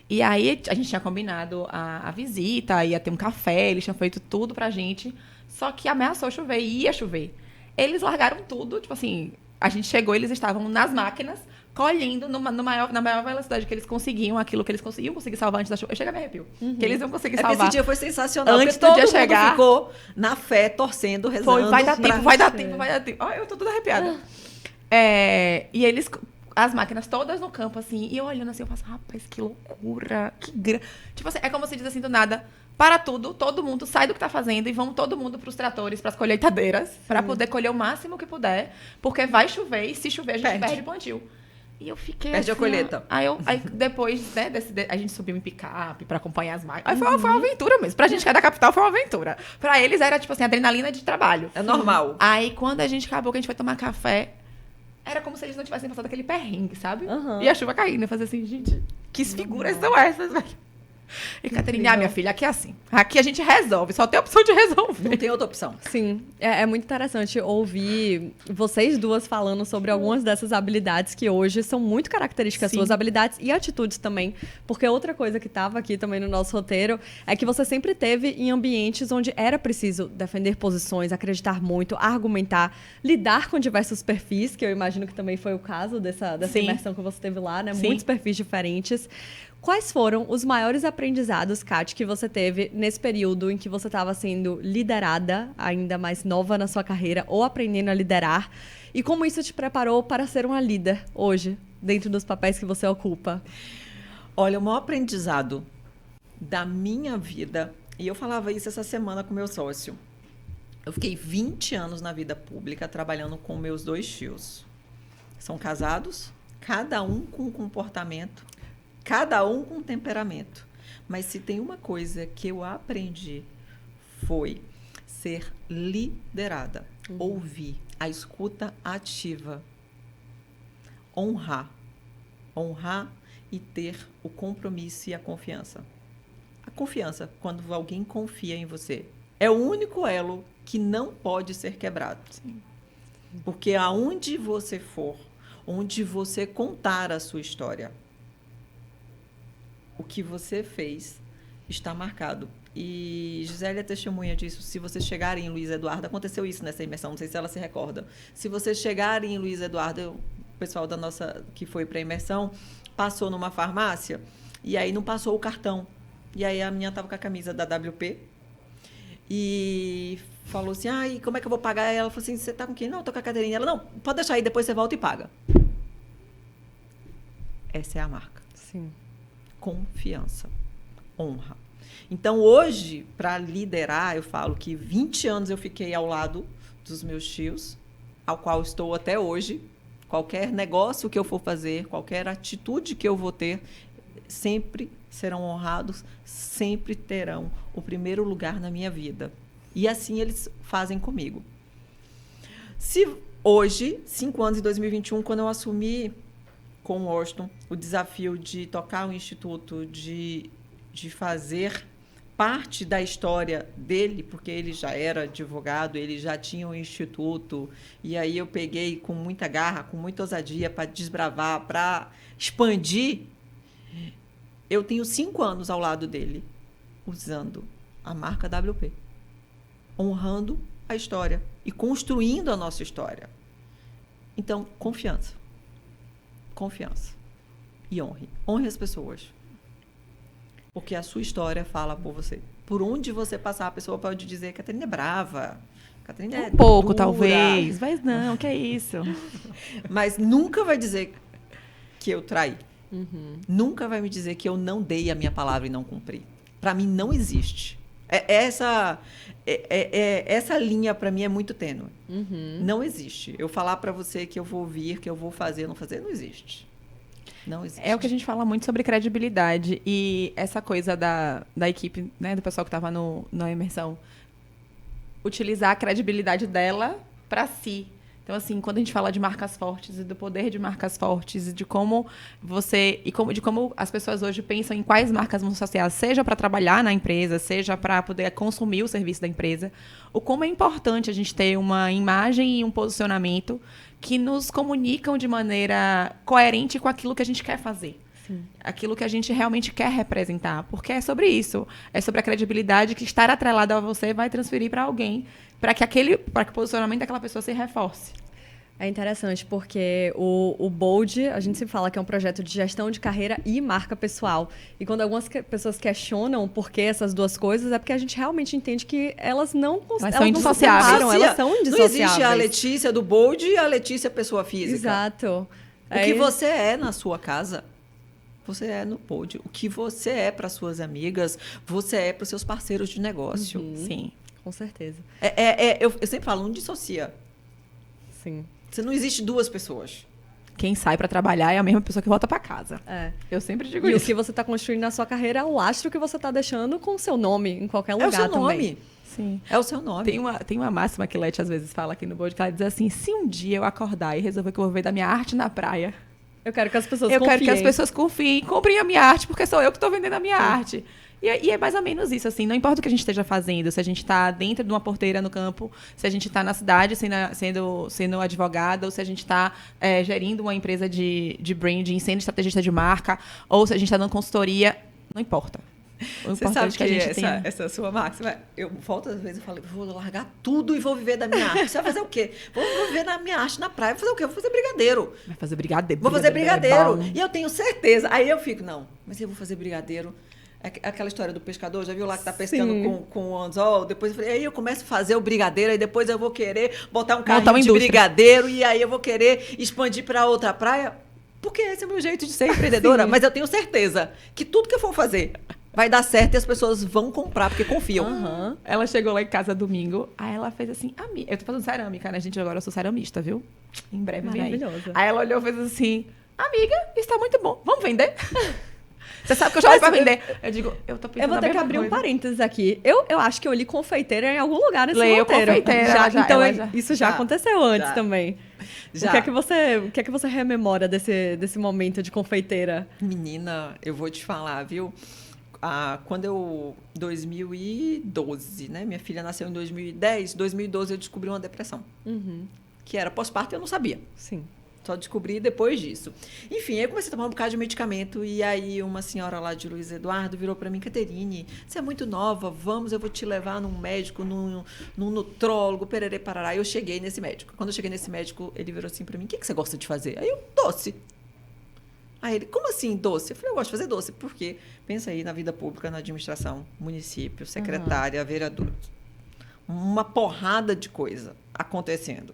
[SPEAKER 2] E aí a gente tinha combinado a visita, ia ter um café, eles tinham feito tudo pra gente, só que ameaçou chover, e ia chover. Eles largaram tudo, tipo assim, a gente chegou, eles estavam nas máquinas, colhendo na maior velocidade que eles conseguiam, aquilo que eles conseguiam conseguir salvar antes da chuva. Eu chego a me arrepio. Que eles iam conseguir salvar.
[SPEAKER 3] Esse dia foi sensacional.
[SPEAKER 2] Antes
[SPEAKER 3] porque
[SPEAKER 2] do dia
[SPEAKER 3] todo mundo
[SPEAKER 2] chegar,
[SPEAKER 3] ficou na fé, torcendo, rezando.
[SPEAKER 2] Foi, vai dar tempo, vai dar tempo, vai dar tempo. Ai, eu tô toda arrepiada. E eles... As máquinas todas no campo, assim, e eu olhando assim, eu faço, rapaz, que loucura, Tipo assim, é como se diz assim, do nada, para tudo, todo mundo sai do que tá fazendo e vão todo mundo pros tratores, pras colheitadeiras, para poder colher o máximo que puder, porque vai chover e se chover a gente perde o plantio. E eu fiquei
[SPEAKER 3] Perde
[SPEAKER 2] assim,
[SPEAKER 3] a colheita.
[SPEAKER 2] Aí depois, né, a gente subiu em picape pra acompanhar as máquinas. Aí foi uma aventura mesmo. Pra gente que é da capital, foi uma aventura. Pra eles era, tipo assim, adrenalina de trabalho.
[SPEAKER 3] É normal.
[SPEAKER 2] Aí quando a gente acabou, que a gente foi tomar café, era como se eles não tivessem passado aquele perrengue, sabe? E a chuva caindo. Eu fazia assim, gente, que figuras são essas, velho? E Caterine, minha filha, aqui é assim. Aqui a gente resolve, só tem a opção de resolver.
[SPEAKER 3] Não tem outra opção.
[SPEAKER 1] Sim, é muito interessante ouvir vocês duas falando sobre algumas dessas habilidades que hoje são muito características suas, habilidades e atitudes também. Porque outra coisa que estava aqui também no nosso roteiro é que você sempre teve em ambientes onde era preciso defender posições, acreditar muito, argumentar, lidar com diversos perfis, que eu imagino que também foi o caso dessa imersão que você teve lá, né? Muitos perfis diferentes. Quais foram os maiores aprendizados, Kat, que você teve nesse período em que você estava sendo liderada, ainda mais nova na sua carreira, ou aprendendo a liderar? E como isso te preparou para ser uma líder hoje, dentro dos papéis que você ocupa?
[SPEAKER 3] Olha, o maior aprendizado da minha vida, e eu falava isso essa semana com meu sócio, eu fiquei 20 anos na vida pública trabalhando com meus 2 tios. São casados, cada um com um comportamento, cada um com um temperamento. Mas se tem uma coisa que eu aprendi foi ser liderada, ouvir, a escuta ativa, honrar e ter o compromisso e a confiança. A confiança, quando alguém confia em você, é o único elo que não pode ser quebrado. Sim. Porque aonde você for, onde você contar a sua história, o que você fez está marcado. E Gisele é testemunha disso. Se vocês chegarem em Luiz Eduardo, aconteceu isso nessa imersão, não sei se ela se recorda. Se vocês chegarem em Luiz Eduardo, o pessoal da nossa que foi para a imersão passou numa farmácia e aí não passou o cartão. E aí a menina estava com a camisa da WP e falou assim, e como é que eu vou pagar? E ela falou assim, você tá com quem? Não, eu tô com a Caterine. Ela, não, pode deixar aí, depois você volta e paga. Essa é a marca.
[SPEAKER 1] Sim.
[SPEAKER 3] Confiança, honra. Então, hoje, para liderar, eu falo que 20 anos eu fiquei ao lado dos meus tios, ao qual estou até hoje. Qualquer negócio que eu for fazer, qualquer atitude que eu vou ter, sempre serão honrados, sempre terão o primeiro lugar na minha vida. E assim eles fazem comigo. Se hoje, 5 anos em 2021, quando eu assumi com o Washington o desafio de tocar o instituto, de fazer parte da história dele, porque ele já era advogado, ele já tinha um instituto, e aí eu peguei com muita garra, com muita ousadia para desbravar, para expandir. Eu tenho 5 anos ao lado dele, usando a marca WP, honrando a história e construindo a nossa história. Então, confiança. Confiança. E honre. Honre as pessoas. Porque a sua história fala por você. Por onde você passar, a pessoa pode dizer que a Caterine é brava. Caterine é
[SPEAKER 2] pouco,
[SPEAKER 3] dura.
[SPEAKER 2] Talvez. Mas não, que é isso.
[SPEAKER 3] Mas nunca vai dizer que eu traí. Nunca vai me dizer que eu não dei a minha palavra e não cumpri. Para mim, não existe. Essa linha, para mim, é muito tênue. Não existe. Eu falar para você que eu vou vir, que eu vou fazer, não fazer, não existe. Não existe.
[SPEAKER 2] É o que a gente fala muito sobre credibilidade. E essa coisa da equipe, né, do pessoal que estava na imersão, utilizar a credibilidade dela para si. Então, assim, quando a gente fala de marcas fortes e do poder de marcas fortes e de como de como as pessoas hoje pensam em quais marcas vão associar, seja para trabalhar na empresa, seja para poder consumir o serviço da empresa, o como é importante a gente ter uma imagem e um posicionamento que nos comunicam de maneira coerente com aquilo que a gente quer fazer. Sim. Aquilo que a gente realmente quer representar. Porque é sobre isso. É sobre a credibilidade que estar atrelado a você vai transferir para alguém, para que o posicionamento daquela pessoa se reforce.
[SPEAKER 1] É interessante porque o Bold, a gente sempre fala que é um projeto de gestão de carreira e marca pessoal. E quando algumas pessoas questionam por que essas duas coisas, é porque a gente realmente entende que elas não
[SPEAKER 2] são indissociáveis.
[SPEAKER 1] Elas são indissociáveis.
[SPEAKER 3] Não existe a Letícia do Bold e a Letícia pessoa física.
[SPEAKER 1] Exato.
[SPEAKER 3] O que você é na sua casa, você é no Bold. O que você é para suas amigas, você é para os seus parceiros de negócio.
[SPEAKER 1] Sim, com certeza.
[SPEAKER 3] Eu sempre falo, não dissocia.
[SPEAKER 1] Sim.
[SPEAKER 3] Você não existe 2 pessoas.
[SPEAKER 2] Quem sai para trabalhar é a mesma pessoa que volta para casa. Eu sempre digo isso.
[SPEAKER 1] E o que você está construindo na sua carreira é o lastro que você está deixando com o seu nome em qualquer lugar também.
[SPEAKER 3] É o seu nome.
[SPEAKER 2] Sim.
[SPEAKER 3] É o seu nome.
[SPEAKER 2] Tem uma máxima que Leti às vezes fala aqui no Bold, que ela diz assim, se um dia eu acordar e resolver que eu vou viver da minha arte na praia,
[SPEAKER 1] eu quero que as pessoas confiem.
[SPEAKER 2] Eu quero que as pessoas confiem, comprem a minha arte, porque sou eu que estou vendendo a minha arte. E é mais ou menos isso, assim, não importa o que a gente esteja fazendo, se a gente está dentro de uma porteira no campo, se a gente está na cidade sendo advogada, ou se a gente está gerindo uma empresa de branding, sendo estrategista de marca, ou se a gente está dando consultoria, não importa. O
[SPEAKER 3] Você sabe
[SPEAKER 2] importante é que a gente tenha...
[SPEAKER 3] essa sua máxima, eu volto às vezes, eu falo, vou largar tudo e vou viver da minha arte. Você vai fazer o quê? Vou viver da minha arte na praia. Vou fazer o quê? Vou fazer brigadeiro.
[SPEAKER 2] Vai fazer brigadeiro.
[SPEAKER 3] Vou fazer brigadeiro.
[SPEAKER 2] É bom.
[SPEAKER 3] E eu tenho certeza. Aí eu fico, não, mas eu vou fazer brigadeiro. Aquela história do pescador, já viu lá que tá pescando com o anzol? Depois eu falei, aí eu começo a fazer o brigadeiro, aí depois eu vou querer botar um carrinho de brigadeiro e aí eu vou querer expandir para outra praia. Porque esse é o meu jeito de ser empreendedora. Mas eu tenho certeza que tudo que eu for fazer vai dar certo e as pessoas vão comprar, porque confiam.
[SPEAKER 2] Uhum. Ela chegou lá em casa domingo, aí ela fez assim, eu tô fazendo cerâmica, né, gente? Agora eu sou ceramista, viu? Em breve vem aí. Aí ela olhou e fez assim, amiga, isso tá muito bom, vamos vender? Você sabe que eu já pra vender. Eu digo, eu tô pensando.
[SPEAKER 1] Eu vou ter que abrir um parênteses aqui. Eu acho que eu li confeiteira em algum lugar nesse
[SPEAKER 2] roteiro.
[SPEAKER 1] Confeiteira. Então, isso já
[SPEAKER 3] já
[SPEAKER 1] aconteceu antes
[SPEAKER 3] já.
[SPEAKER 1] também.
[SPEAKER 3] Já.
[SPEAKER 1] O que é que você rememora desse momento de confeiteira?
[SPEAKER 3] Menina, eu vou te falar, viu? Quando eu... 2012, né? Minha filha nasceu em 2010. 2012 eu descobri uma depressão.
[SPEAKER 1] Uhum.
[SPEAKER 3] Que era pós-parto e eu não sabia.
[SPEAKER 1] Sim.
[SPEAKER 3] Só descobri depois disso. Enfim, aí eu comecei a tomar um bocado de medicamento e aí uma senhora lá de Luiz Eduardo virou para mim, Caterine, você é muito nova, eu vou te levar num médico, num nutrólogo, pererê, parará. Eu cheguei nesse médico. Quando eu cheguei nesse médico, ele virou assim para mim, o que você gosta de fazer? Aí eu, doce. Aí ele, como assim doce? Eu falei, eu gosto de fazer doce. Por quê? Pensa aí na vida pública, na administração, município, secretária, vereadora. Uma porrada de coisa acontecendo.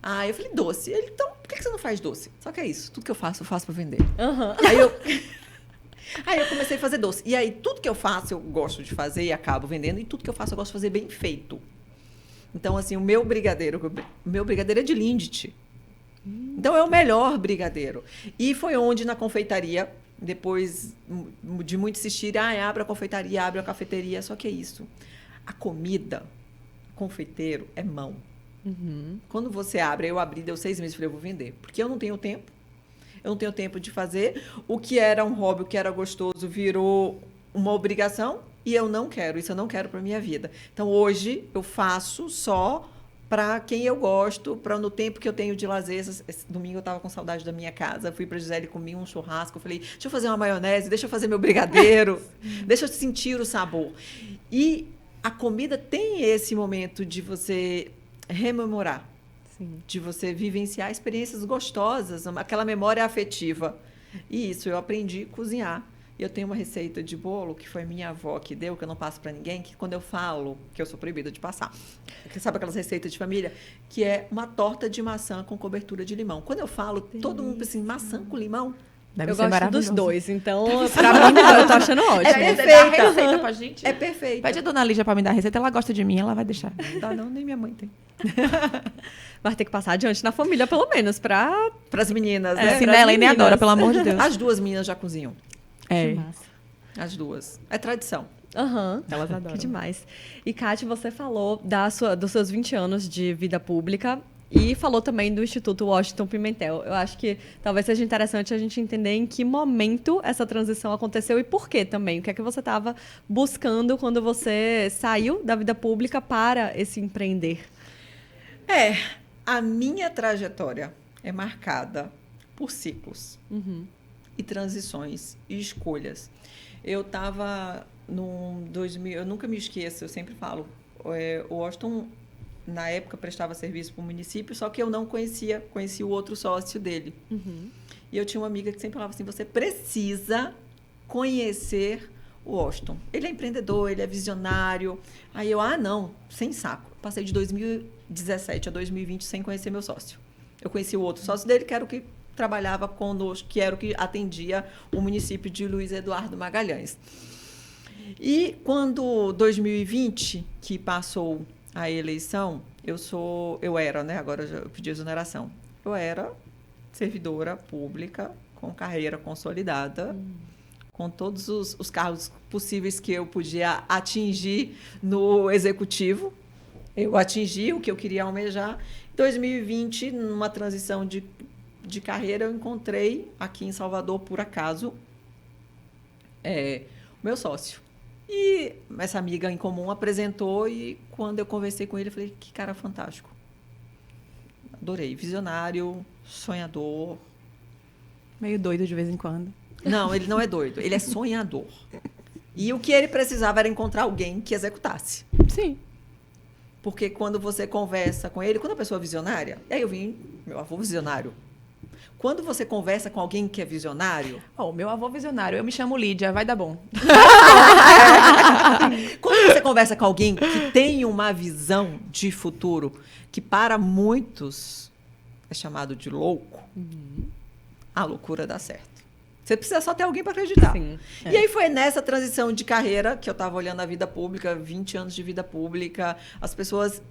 [SPEAKER 3] Aí eu falei, doce. Ele, então, por que você não faz doce? Só que é isso, tudo que eu faço para vender.
[SPEAKER 1] Uhum.
[SPEAKER 3] Aí eu comecei a fazer doce. E aí, tudo que eu faço, eu gosto de fazer e acabo vendendo. E tudo que eu faço, eu gosto de fazer bem feito. Então, assim, o meu brigadeiro é de Lindt. Então, é o melhor brigadeiro. E foi onde, na confeitaria, depois de muito insistir, abre a confeitaria, abre a cafeteria. Só que é isso. A comida, confeiteiro, é mão.
[SPEAKER 1] Uhum.
[SPEAKER 3] Quando você abre, eu abri, deu 6 meses, falei, eu vou vender. Porque eu não tenho tempo. Eu não tenho tempo de fazer. O que era um hobby, o que era gostoso, virou uma obrigação. E eu não quero, isso eu não quero para minha vida. Então, hoje, eu faço só para quem eu gosto, para no tempo que eu tenho de lazer. Esse domingo eu estava com saudade da minha casa, fui para Gisele, comi um churrasco, eu falei, deixa eu fazer uma maionese, deixa eu fazer meu brigadeiro, deixa eu sentir o sabor. E a comida tem esse momento de você rememorar,
[SPEAKER 1] Sim.
[SPEAKER 3] de você vivenciar experiências gostosas, aquela memória afetiva. E isso, eu aprendi a cozinhar. Eu tenho uma receita de bolo que foi minha avó que deu, que eu não passo para ninguém, que quando eu falo, que eu sou proibida de passar, sabe aquelas receitas de família? Que é uma torta de maçã com cobertura de limão. Quando eu falo, todo mundo pensa assim, maçã com limão?
[SPEAKER 2] Deve
[SPEAKER 1] eu
[SPEAKER 2] ser
[SPEAKER 1] gosto dos dois, então,
[SPEAKER 2] pra mim, eu tô achando ótimo.
[SPEAKER 3] É perfeita.
[SPEAKER 2] Dá a receita pra gente.
[SPEAKER 3] É perfeita.
[SPEAKER 2] Pede a dona Lígia pra me dar a receita, ela gosta de mim, ela vai deixar.
[SPEAKER 3] Não dá não, nem minha mãe tem.
[SPEAKER 1] Vai ter que passar adiante na família, pelo menos, para
[SPEAKER 3] as meninas, né?
[SPEAKER 2] Ensina ela e nem adora, pelo amor de Deus.
[SPEAKER 3] As duas meninas já cozinham.
[SPEAKER 2] É.
[SPEAKER 1] Que massa.
[SPEAKER 3] As duas. É tradição.
[SPEAKER 1] Aham.
[SPEAKER 2] Elas adoram.
[SPEAKER 1] Que demais. E, Kátia, você falou dos seus 20 anos de vida pública e falou também do Instituto Washington Pimentel. Eu acho que talvez seja interessante a gente entender em que momento essa transição aconteceu e por quê também. O que é que você estava buscando quando você saiu da vida pública para esse empreender?
[SPEAKER 3] A minha trajetória é marcada por ciclos.
[SPEAKER 1] Uhum.
[SPEAKER 3] E transições e escolhas. Eu estava no 2000, eu nunca me esqueço, eu sempre falo, o Washington, na época, prestava serviço para o município, só que eu não conheci o outro sócio dele.
[SPEAKER 1] Uhum.
[SPEAKER 3] E eu tinha uma amiga que sempre falava assim, você precisa conhecer o Washington. Ele é empreendedor, ele é visionário. Aí eu, não, sem saco. Passei de 2017 a 2020 sem conhecer meu sócio. Eu conheci o outro sócio dele, que era o que trabalhava conosco, que era o que atendia o município de Luiz Eduardo Magalhães. E quando 2020, que passou a eleição, eu era, né? Agora eu pedi exoneração. Eu era servidora pública com carreira consolidada, com todos os cargos possíveis que eu podia atingir no executivo. Eu atingi o que eu queria almejar. Em 2020, numa transição de carreira, eu encontrei aqui em Salvador, por acaso, meu sócio. E essa amiga em comum apresentou e quando eu conversei com ele, eu falei, que cara fantástico. Adorei. Visionário, sonhador.
[SPEAKER 2] Meio doido de vez em quando.
[SPEAKER 3] Não, ele não é doido, ele é sonhador. E o que ele precisava era encontrar alguém que executasse.
[SPEAKER 2] Sim.
[SPEAKER 3] Porque quando você conversa com ele, quando a pessoa é visionária, e aí eu vim, meu avô visionário. Quando você conversa com alguém que é visionário...
[SPEAKER 2] Meu avô visionário, eu me chamo Lídia, vai dar bom.
[SPEAKER 3] Quando você conversa com alguém que tem uma visão de futuro, que para muitos é chamado de louco, a loucura dá certo. Você precisa só ter alguém para acreditar.
[SPEAKER 1] Sim.
[SPEAKER 3] E aí foi nessa transição de carreira que eu estava olhando a vida pública, 20 anos de vida pública. As pessoas,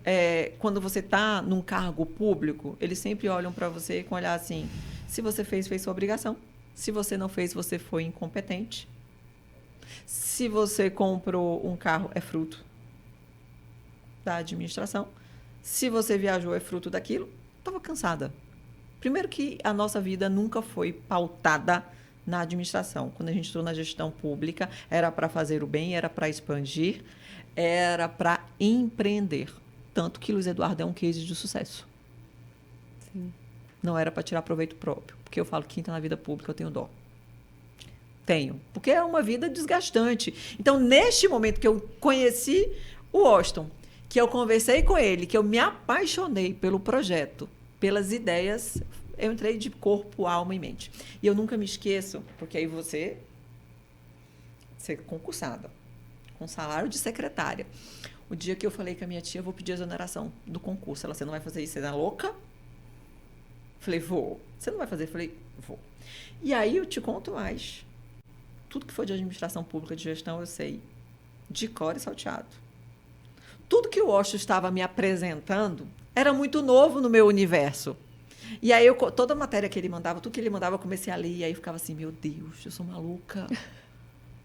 [SPEAKER 3] quando você está num cargo público, eles sempre olham para você com um olhar assim, se você fez sua obrigação. Se você não fez, você foi incompetente. Se você comprou um carro, é fruto da administração. Se você viajou, é fruto daquilo. Estava cansada. Primeiro que a nossa vida nunca foi pautada na administração. Quando a gente entrou na gestão pública, era para fazer o bem, era para expandir, era para empreender. Tanto que Luiz Eduardo é um case de sucesso.
[SPEAKER 1] Sim.
[SPEAKER 3] Não era para tirar proveito próprio. Porque eu falo que quem está na vida pública, eu tenho dó. Tenho. Porque é uma vida desgastante. Então, neste momento que eu conheci o Washington, que eu conversei com ele, que eu me apaixonei pelo projeto, pelas ideias, eu entrei de corpo, alma e mente. E eu nunca me esqueço, porque aí você é concursada, com salário de secretária. O dia que eu falei com a minha tia, eu vou pedir a exoneração do concurso. Ela, você não vai fazer isso, você é louca? Falei, vou. Você não vai fazer? Falei, vou. E aí eu te conto mais. Tudo que for de administração pública, de gestão, eu sei. De cor e salteado. Tudo que o Washington estava me apresentando era muito novo no meu universo. E aí, toda a matéria que ele mandava, tudo que ele mandava, eu comecei a ler. E aí eu ficava assim, meu Deus, eu sou maluca.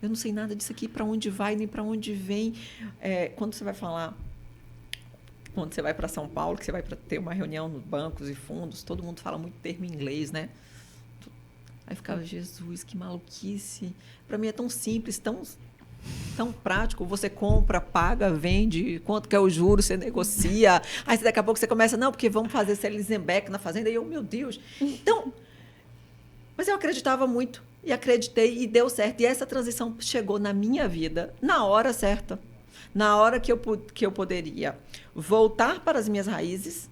[SPEAKER 3] Eu não sei nada disso aqui, para onde vai, nem para onde vem. Quando você vai falar... Quando você vai para São Paulo, que você vai para ter uma reunião nos bancos e fundos, todo mundo fala muito termo em inglês, né? Aí ficava, Jesus, que maluquice. Para mim é tão simples, tão prático. Você compra, paga, vende, quanto que é o juro, você negocia. Aí daqui a pouco você começa, não, porque vamos fazer Selizenbeck na fazenda. E eu, meu Deus. Então, mas eu acreditava muito. E acreditei e deu certo. E essa transição chegou na minha vida na hora certa. Na hora que eu poderia voltar para as minhas raízes,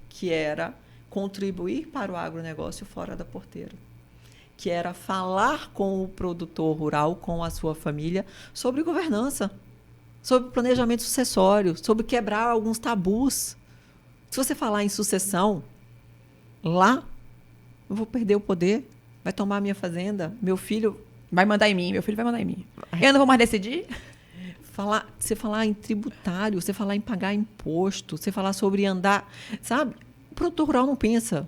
[SPEAKER 3] que era contribuir para o agronegócio fora da porteira. Que era falar com o produtor rural, com a sua família, sobre governança, sobre planejamento sucessório, sobre quebrar alguns tabus. Se você falar em sucessão, lá, eu vou perder o poder, vai tomar a minha fazenda, meu filho...
[SPEAKER 2] Vai mandar em mim, meu filho vai mandar em mim. Eu não vou mais decidir?
[SPEAKER 3] Você falar em tributário, você falar em pagar imposto, você falar sobre andar, sabe? O produtor rural não pensa.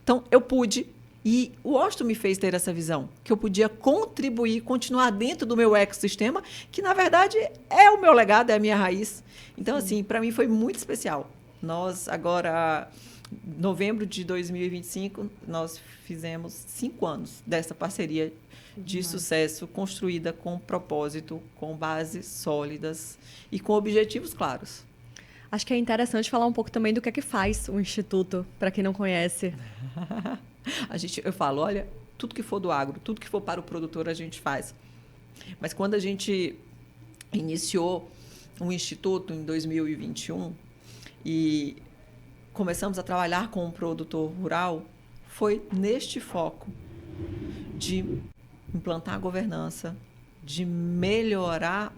[SPEAKER 3] Então, eu pude, e o Washington me fez ter essa visão, que eu podia contribuir, continuar dentro do meu ecossistema, que, na verdade, é o meu legado, é a minha raiz. Então, assim, para mim foi muito especial. Nós, agora, novembro de 2025, nós fizemos 5 anos dessa parceria de sucesso, construída com propósito, com bases sólidas e com objetivos claros.
[SPEAKER 1] Acho que é interessante falar um pouco também do que é que faz o Instituto, para quem não conhece.
[SPEAKER 3] Eu falo, olha, tudo que for do agro, tudo que for para o produtor, a gente faz. Mas quando a gente iniciou o Instituto em 2021 e começamos a trabalhar com o produtor rural, foi neste foco de implantar a governança, de melhorar,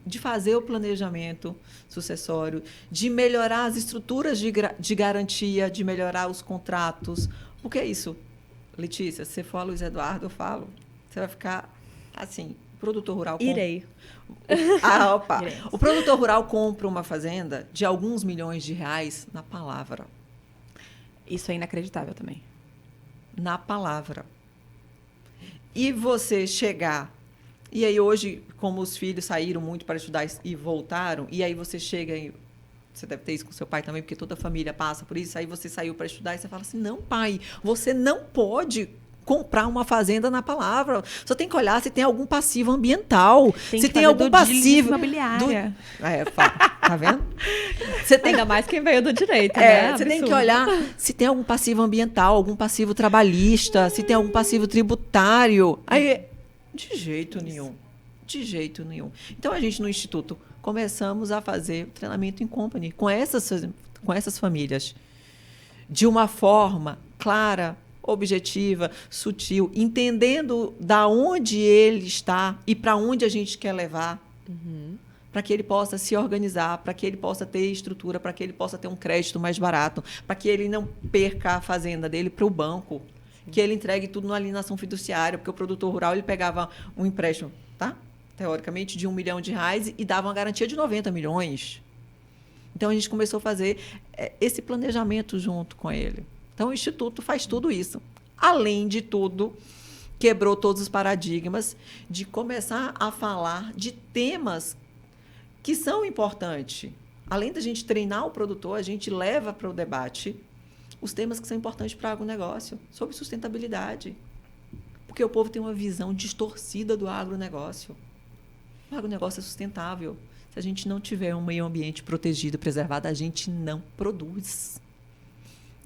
[SPEAKER 3] de fazer o planejamento sucessório, de melhorar as estruturas de garantia, de melhorar os contratos. O que é isso? Letícia, se você for a Luiz Eduardo, eu falo, você vai ficar assim, produtor rural...
[SPEAKER 1] Irei.
[SPEAKER 3] Opa! O produtor rural compra uma fazenda de alguns milhões de reais na palavra.
[SPEAKER 2] Isso é inacreditável também.
[SPEAKER 3] Na palavra. E você chegar... E aí hoje, como os filhos saíram muito para estudar e voltaram, e aí você chega e... Você deve ter isso com seu pai também, porque toda a família passa por isso. Aí você saiu para estudar e você fala assim, não, pai, você não pode comprar uma fazenda na palavra. Só tem que olhar se tem algum passivo ambiental.
[SPEAKER 2] Tem
[SPEAKER 3] se
[SPEAKER 2] que
[SPEAKER 3] tem
[SPEAKER 2] fazer
[SPEAKER 3] algum
[SPEAKER 2] due diligence
[SPEAKER 3] passivo.
[SPEAKER 2] imobiliária.
[SPEAKER 3] Tá vendo? Você tem
[SPEAKER 1] Ainda mais quem veio do direito, né?
[SPEAKER 3] você tem que
[SPEAKER 1] Absurdo.
[SPEAKER 3] olhar se tem algum passivo ambiental, algum passivo trabalhista, se tem algum passivo tributário. Aí, de jeito nenhum. De jeito nenhum. Então, a gente, no Instituto, começamos a fazer treinamento em company com essas famílias. De uma forma clara, objetiva, sutil, entendendo da onde ele está e para onde a gente quer levar. Para que ele possa se organizar, para que ele possa ter estrutura, para que ele possa ter um crédito mais barato, para que ele não perca a fazenda dele para o banco, que ele entregue tudo na alienação fiduciária, porque o produtor rural ele pegava um empréstimo, tá? Teoricamente, de R$1 milhão e dava uma garantia de 90 milhões. Então, a gente começou a fazer esse planejamento junto com ele. Então, o Instituto faz tudo isso. Além de tudo, quebrou todos os paradigmas de começar a falar de temas que são importantes. Além da gente treinar o produtor, a gente leva para o debate os temas que são importantes para o agronegócio, sobre sustentabilidade. Porque o povo tem uma visão distorcida do agronegócio. O agronegócio é sustentável. Se a gente não tiver um meio ambiente protegido, preservado, a gente não produz.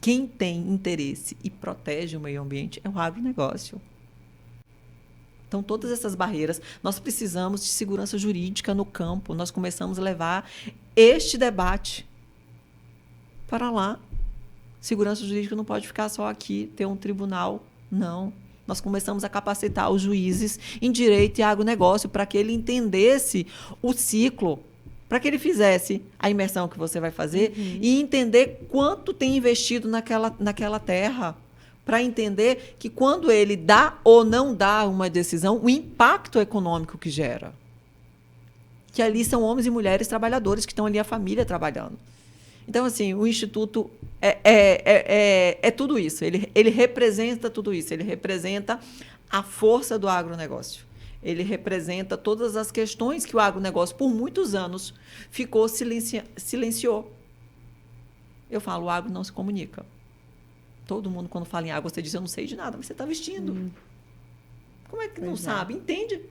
[SPEAKER 3] Quem tem interesse e protege o meio ambiente é o agronegócio. Então, todas essas barreiras, nós precisamos de segurança jurídica no campo. Nós começamos a levar este debate para lá. Segurança jurídica não pode ficar só aqui, ter um tribunal. Não. Nós começamos a capacitar os juízes em direito e agronegócio para que ele entendesse o ciclo, para que ele fizesse a imersão que você vai fazer e entender quanto tem investido naquela terra, para entender que quando ele dá ou não dá uma decisão, o impacto econômico que gera. Que ali são homens e mulheres trabalhadores que estão ali, a família trabalhando. Então, assim, o Instituto é tudo isso. Ele representa tudo isso. Ele representa a força do agronegócio. Ele representa todas as questões que o agronegócio, por muitos anos, silenciou. Eu falo, o agro não se comunica. Todo mundo, quando fala em água, você diz, eu não sei de nada, mas você está vestindo. Como é que não sabe? Entende?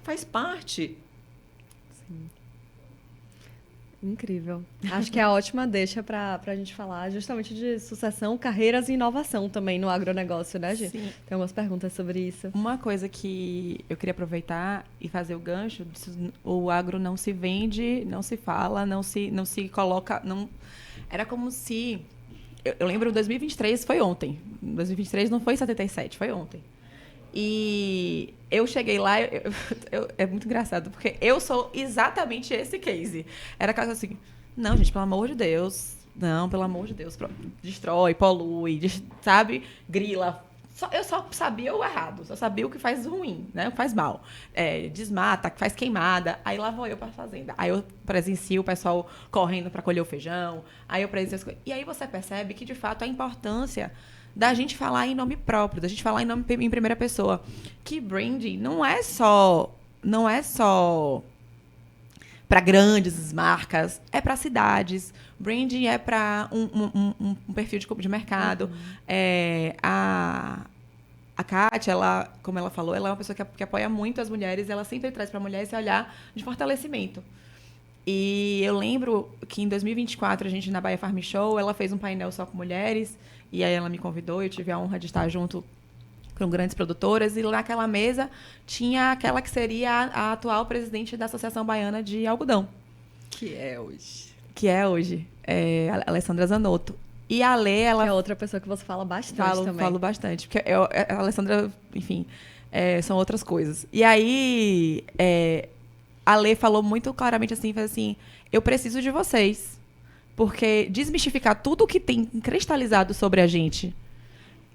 [SPEAKER 3] Faz parte.
[SPEAKER 1] Sim. Incrível. Acho que é a ótima deixa para a gente falar justamente de sucessão, carreiras e inovação também no agronegócio, né, Gi?
[SPEAKER 2] Sim.
[SPEAKER 1] Tem algumas perguntas sobre isso.
[SPEAKER 2] Uma coisa que eu queria aproveitar e fazer o gancho, o agro não se vende, não se fala, não se coloca... Não, era como se... Eu lembro, 2023 foi ontem. 2023 não foi 77, foi ontem. E eu cheguei lá, é muito engraçado, porque eu sou exatamente esse case. Era caso assim, não, gente, pelo amor de Deus, destrói, polui, sabe? Grila. Eu só sabia o errado, só sabia o que faz ruim, né? O que faz mal. Desmata, que faz queimada. Aí lá vou eu para a fazenda. Aí eu presencio o pessoal correndo para colher o feijão. Aí eu presencio as coisas. E aí você percebe que, de fato, a importância da gente falar em nome próprio, da gente falar em primeira pessoa. Que branding não é só para grandes marcas, é para cidades. Branding é para um perfil de mercado. A Kátia, como ela falou, ela é uma pessoa que apoia muito as mulheres. Ela sempre traz para a mulher esse olhar de fortalecimento. E eu lembro que em 2024, a gente, na Bahia Farm Show, ela fez um painel só com mulheres. E aí ela me convidou, eu tive a honra de estar junto com grandes produtoras. E naquela mesa tinha aquela que seria a atual presidente da Associação Baiana de Algodão.
[SPEAKER 3] Que é hoje.
[SPEAKER 2] A Alessandra Zanotto. E a Lê, ela...
[SPEAKER 1] Que é outra pessoa que você fala bastante também.
[SPEAKER 2] Falo bastante. Porque a Alessandra, enfim, são outras coisas. E aí, a Lê falou muito claramente assim, fez assim, eu preciso de vocês. Porque desmistificar tudo que tem cristalizado sobre a gente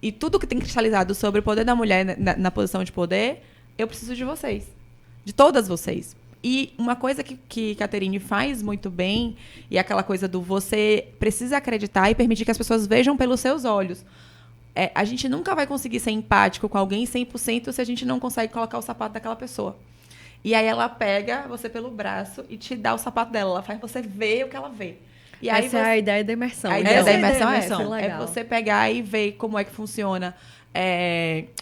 [SPEAKER 2] e tudo que tem cristalizado sobre o poder da mulher na posição de poder, eu preciso de vocês. De todas vocês. E uma coisa que Catherine faz muito bem, e aquela coisa do você precisa acreditar e permitir que as pessoas vejam pelos seus olhos. A gente nunca vai conseguir ser empático com alguém 100% se a gente não consegue colocar o sapato daquela pessoa. E aí ela pega você pelo braço e te dá o sapato dela. Ela faz você ver o que ela vê. E aí
[SPEAKER 1] essa é a ideia da imersão.
[SPEAKER 2] A ideia da imersão é
[SPEAKER 1] essa.
[SPEAKER 2] essa. É você pegar e ver como é que funciona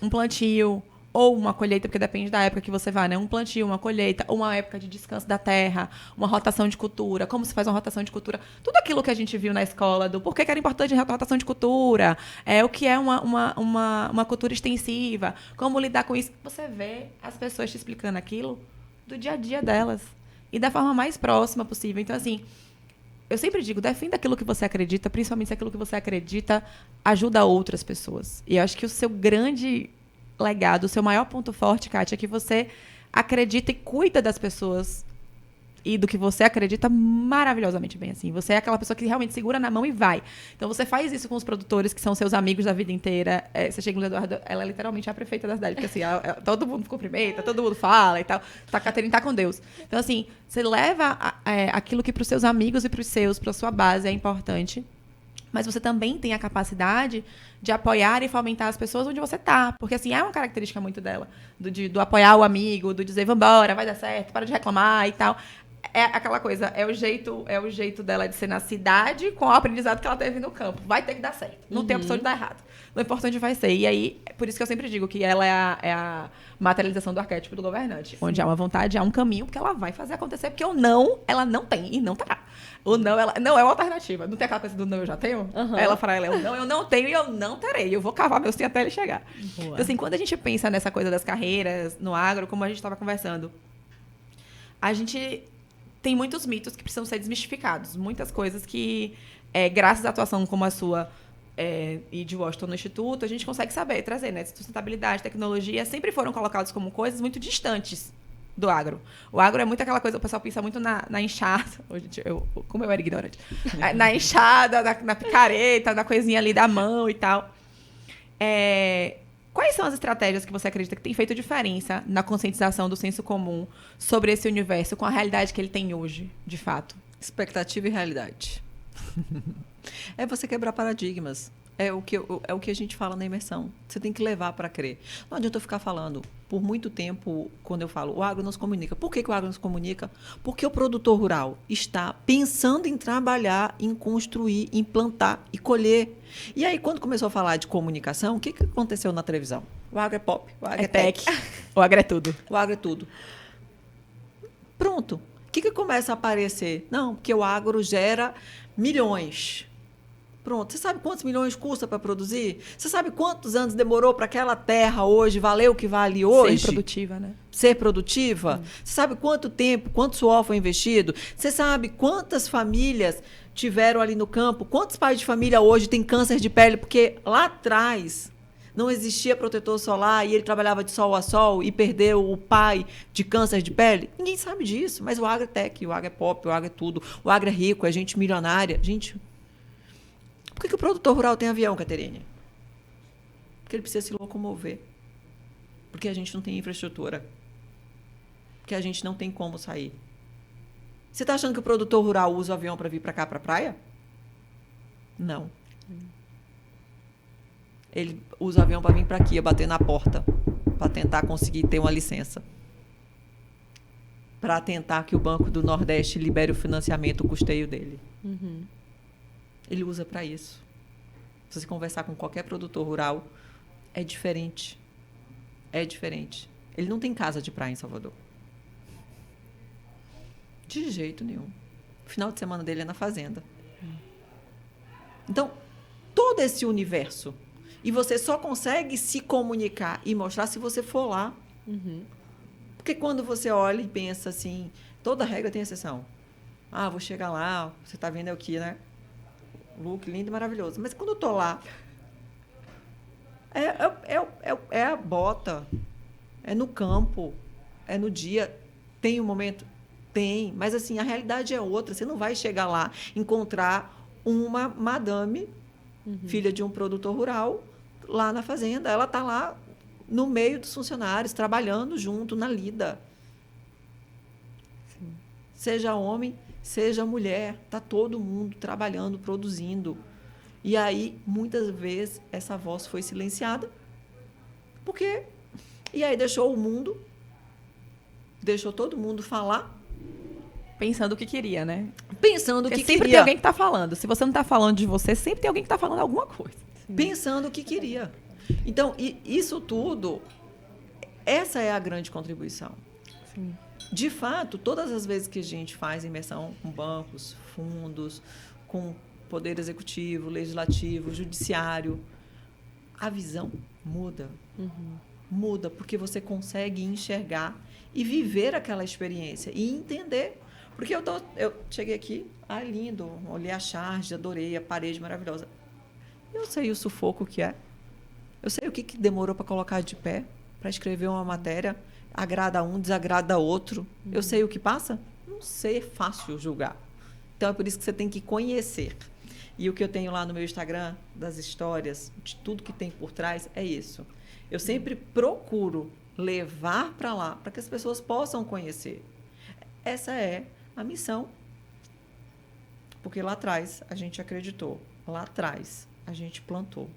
[SPEAKER 2] um plantio ou uma colheita, porque depende da época que você vai, né? Um plantio, uma colheita, ou uma época de descanso da terra, uma rotação de cultura, como se faz uma rotação de cultura. Tudo aquilo que a gente viu na escola, do porquê que era importante a rotação de cultura, o que é uma cultura extensiva, como lidar com isso. Você vê as pessoas te explicando aquilo do dia a dia delas e da forma mais próxima possível. Então, assim, eu sempre digo, defenda aquilo que você acredita, principalmente se aquilo que você acredita ajuda outras pessoas. E eu acho que o seu grande legado, o seu maior ponto forte, Kátia, é que você acredita e cuida das pessoas e do que você acredita maravilhosamente bem, assim. Você é aquela pessoa que realmente segura na mão e vai. Então, você faz isso com os produtores, que são seus amigos da vida inteira. Você chega no Eduardo, ela é literalmente a prefeita da cidade, porque assim, todo mundo cumprimenta, todo mundo fala e tal. A Caterine tá com Deus. Então, assim, você leva aquilo que para os seus amigos e para os seus, para a sua base é importante. Mas você também tem a capacidade de apoiar e fomentar as pessoas onde você está. Porque, assim, é uma característica muito dela. Do apoiar o amigo, do dizer, vambora, vai dar certo, para de reclamar e tal. É aquela coisa, é o jeito dela de ser na cidade com o aprendizado que ela teve no campo. Vai ter que dar certo. Não tem opção de dar errado. O importante vai ser. E aí, por isso que eu sempre digo que ela é a materialização do arquétipo do governante. Sim. Onde há uma vontade, há um caminho, porque ela vai fazer acontecer. Porque o não, ela não tem e não terá. O não, ela não é uma alternativa. Não tem aquela coisa do não, eu já tenho? Uhum. Ela fala, o não, eu não tenho e eu não terei. Eu vou cavar meu sim até ele chegar. Boa. Então, assim, quando a gente pensa nessa coisa das carreiras no agro, como a gente estava conversando, a gente tem muitos mitos que precisam ser desmistificados. Muitas coisas que, graças à atuação como a sua e de Washington no Instituto, a gente consegue saber, trazer, né? Sustentabilidade, tecnologia, sempre foram colocados como coisas muito distantes do agro. O agro é muito aquela coisa, o pessoal pensa muito na enxada. Como eu era ignorante. Na enxada, na picareta, na coisinha ali da mão e tal. Quais são as estratégias que você acredita que tem feito diferença na conscientização do senso comum sobre esse universo com a realidade que ele tem hoje, de fato?
[SPEAKER 3] Expectativa e realidade. É você quebrar paradigmas. É o que a gente fala na imersão. Você tem que levar para crer. Não adianta eu ficar falando. Por muito tempo, quando eu falo, o agro nos comunica. Por que o agro nos comunica? Porque o produtor rural está pensando em trabalhar, em construir, em plantar e colher. E aí, quando começou a falar de comunicação, o que aconteceu na televisão? O agro é pop, o agro é tech.
[SPEAKER 2] O agro é tudo.
[SPEAKER 3] O agro é tudo. Pronto. O que começa a aparecer? Não, porque o agro gera milhões. Pronto. Você sabe quantos milhões custa para produzir? Você sabe quantos anos demorou para aquela terra hoje valer o que vale hoje?
[SPEAKER 2] Ser produtiva, né?
[SPEAKER 3] Ser produtiva? Você sabe quanto tempo, quanto suor foi investido? Você sabe quantas famílias tiveram ali no campo? Quantos pais de família hoje têm câncer de pele? Porque lá atrás não existia protetor solar e ele trabalhava de sol a sol e perdeu o pai de câncer de pele? Ninguém sabe disso. Mas o agro é tech, o agro é pop, o agro é tudo. O agro é rico, é gente milionária. Gente... Por que o produtor rural tem avião, Caterine? Porque ele precisa se locomover. Porque a gente não tem infraestrutura. Porque a gente não tem como sair. Você está achando que o produtor rural usa o avião para vir para cá, para a praia? Não. Ele usa o avião para vir para aqui, bater na porta, para tentar conseguir ter uma licença. Para tentar que o Banco do Nordeste libere o financiamento, o custeio dele. Uhum. Ele usa para isso. Se você conversar com qualquer produtor rural, é diferente. É diferente. Ele não tem casa de praia em Salvador. De jeito nenhum. O final de semana dele é na fazenda. Então, todo esse universo. E você só consegue se comunicar e mostrar se você for lá. Uhum. Porque quando você olha e pensa assim, toda regra tem exceção. Vou chegar lá, você está vendo aqui, né? Look lindo e maravilhoso. Mas quando eu tô lá, é a bota, é no campo, é no dia. Tem um momento? Tem. Mas, assim, a realidade é outra. Você não vai chegar lá, encontrar uma madame, filha de um produtor rural, lá na fazenda. Ela está lá no meio dos funcionários, trabalhando junto, na lida. Sim. Seja homem... Seja mulher, está todo mundo trabalhando, produzindo. E aí, muitas vezes, essa voz foi silenciada. Porque... E aí deixou o mundo, deixou todo mundo falar.
[SPEAKER 2] Pensando o que queria, né?
[SPEAKER 3] Pensando o que
[SPEAKER 2] sempre
[SPEAKER 3] queria.
[SPEAKER 2] Tem alguém que está falando. Se você não está falando de você, sempre tem alguém que está falando alguma coisa.
[SPEAKER 3] Pensando o que queria. Então, isso tudo, essa é a grande contribuição.
[SPEAKER 1] Sim.
[SPEAKER 3] De fato, todas as vezes que a gente faz imersão com bancos, fundos, com poder executivo, legislativo, judiciário, a visão muda. Muda, porque você consegue enxergar e viver aquela experiência e entender. Porque eu cheguei aqui, lindo, olhei a charge, adorei, a parede maravilhosa. Eu sei o sufoco que é. Eu sei o que demorou para colocar de pé, para escrever uma matéria. Agrada um, desagrada outro. Eu sei o que passa? Não sei, é fácil julgar. Então, é por isso que você tem que conhecer. E o que eu tenho lá no meu Instagram, das histórias, de tudo que tem por trás, é isso. Eu sempre procuro levar para lá, para que as pessoas possam conhecer. Essa é a missão. Porque lá atrás a gente acreditou. Lá atrás a gente plantou.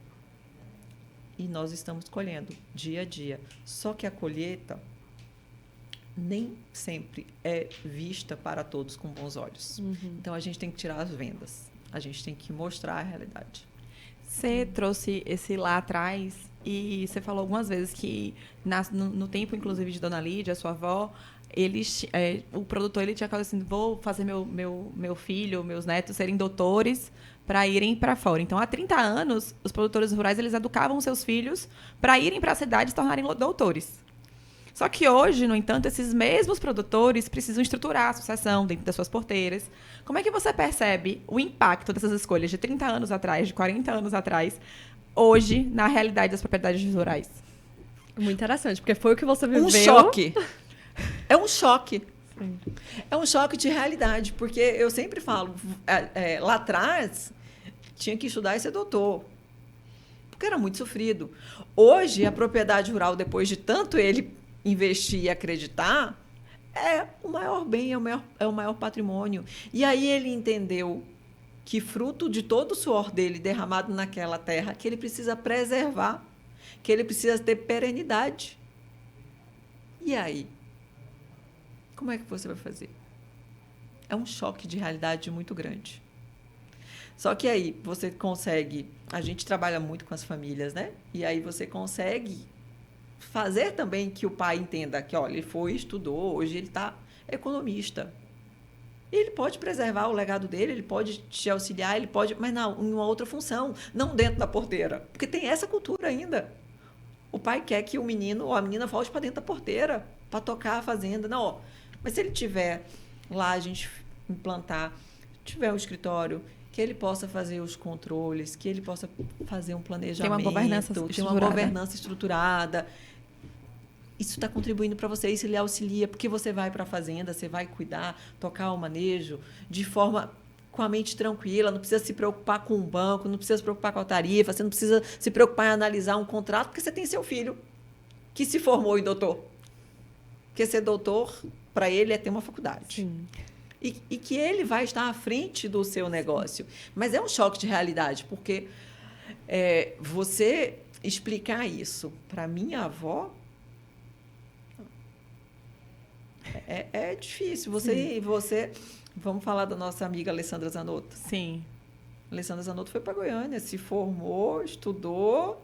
[SPEAKER 3] E nós estamos colhendo dia a dia. Só que a colheita nem sempre é vista para todos com bons olhos. Então, a gente tem que tirar as vendas. A gente tem que mostrar a realidade.
[SPEAKER 2] Você trouxe esse lá atrás e você falou algumas vezes que no tempo, inclusive, de Dona Lídia, sua avó, o produtor ele tinha falado assim, vou fazer meu filho, meus netos serem doutores para irem para fora. Então, há 30 anos, os produtores rurais eles educavam seus filhos para irem para a cidade e se tornarem doutores. Só que hoje, no entanto, esses mesmos produtores precisam estruturar a sucessão dentro das suas porteiras. Como é que você percebe o impacto dessas escolhas de 30 anos atrás, de 40 anos atrás, hoje, na realidade das propriedades rurais?
[SPEAKER 1] Muito interessante, porque foi o que você viveu.
[SPEAKER 3] Um choque. É um choque.
[SPEAKER 1] Sim.
[SPEAKER 3] É um choque de realidade, porque eu sempre falo, lá atrás, tinha que estudar e ser doutor. Porque era muito sofrido. Hoje, a propriedade rural, depois de tanto ele investir e acreditar, é o maior bem, é o maior patrimônio. E aí ele entendeu que fruto de todo o suor dele derramado naquela terra, que ele precisa preservar, que ele precisa ter perenidade. E aí? Como é que você vai fazer? É um choque de realidade muito grande. Só que aí você consegue... A gente trabalha muito com as famílias, né? E aí você consegue fazer também que o pai entenda que, olha, ele foi, estudou, hoje ele está economista. Ele pode preservar o legado dele, ele pode te auxiliar, ele pode... Mas não, em uma outra função, não dentro da porteira. Porque tem essa cultura ainda. O pai quer que o menino ou a menina volte para dentro da porteira, para tocar a fazenda. Não, ó. Mas se ele tiver lá, a gente implantar, tiver um escritório, que ele possa fazer os controles, que ele possa fazer um planejamento,
[SPEAKER 2] ter uma governança
[SPEAKER 3] estruturada. Isso está contribuindo para você, isso lhe auxilia, porque você vai para a fazenda, você vai cuidar, tocar o manejo de forma com a mente tranquila, não precisa se preocupar com o banco, não precisa se preocupar com a tarifa, você não precisa se preocupar em analisar um contrato, porque você tem seu filho que se formou em doutor. Porque ser doutor, para ele, é ter uma faculdade.
[SPEAKER 1] Sim.
[SPEAKER 3] E que ele vai estar à frente do seu negócio. Mas é um choque de realidade, porque você explicar isso para minha avó é difícil. Você... Vamos falar da nossa amiga Alessandra Zanotto.
[SPEAKER 2] Sim.
[SPEAKER 3] Alessandra Zanotto foi para Goiânia, se formou, estudou,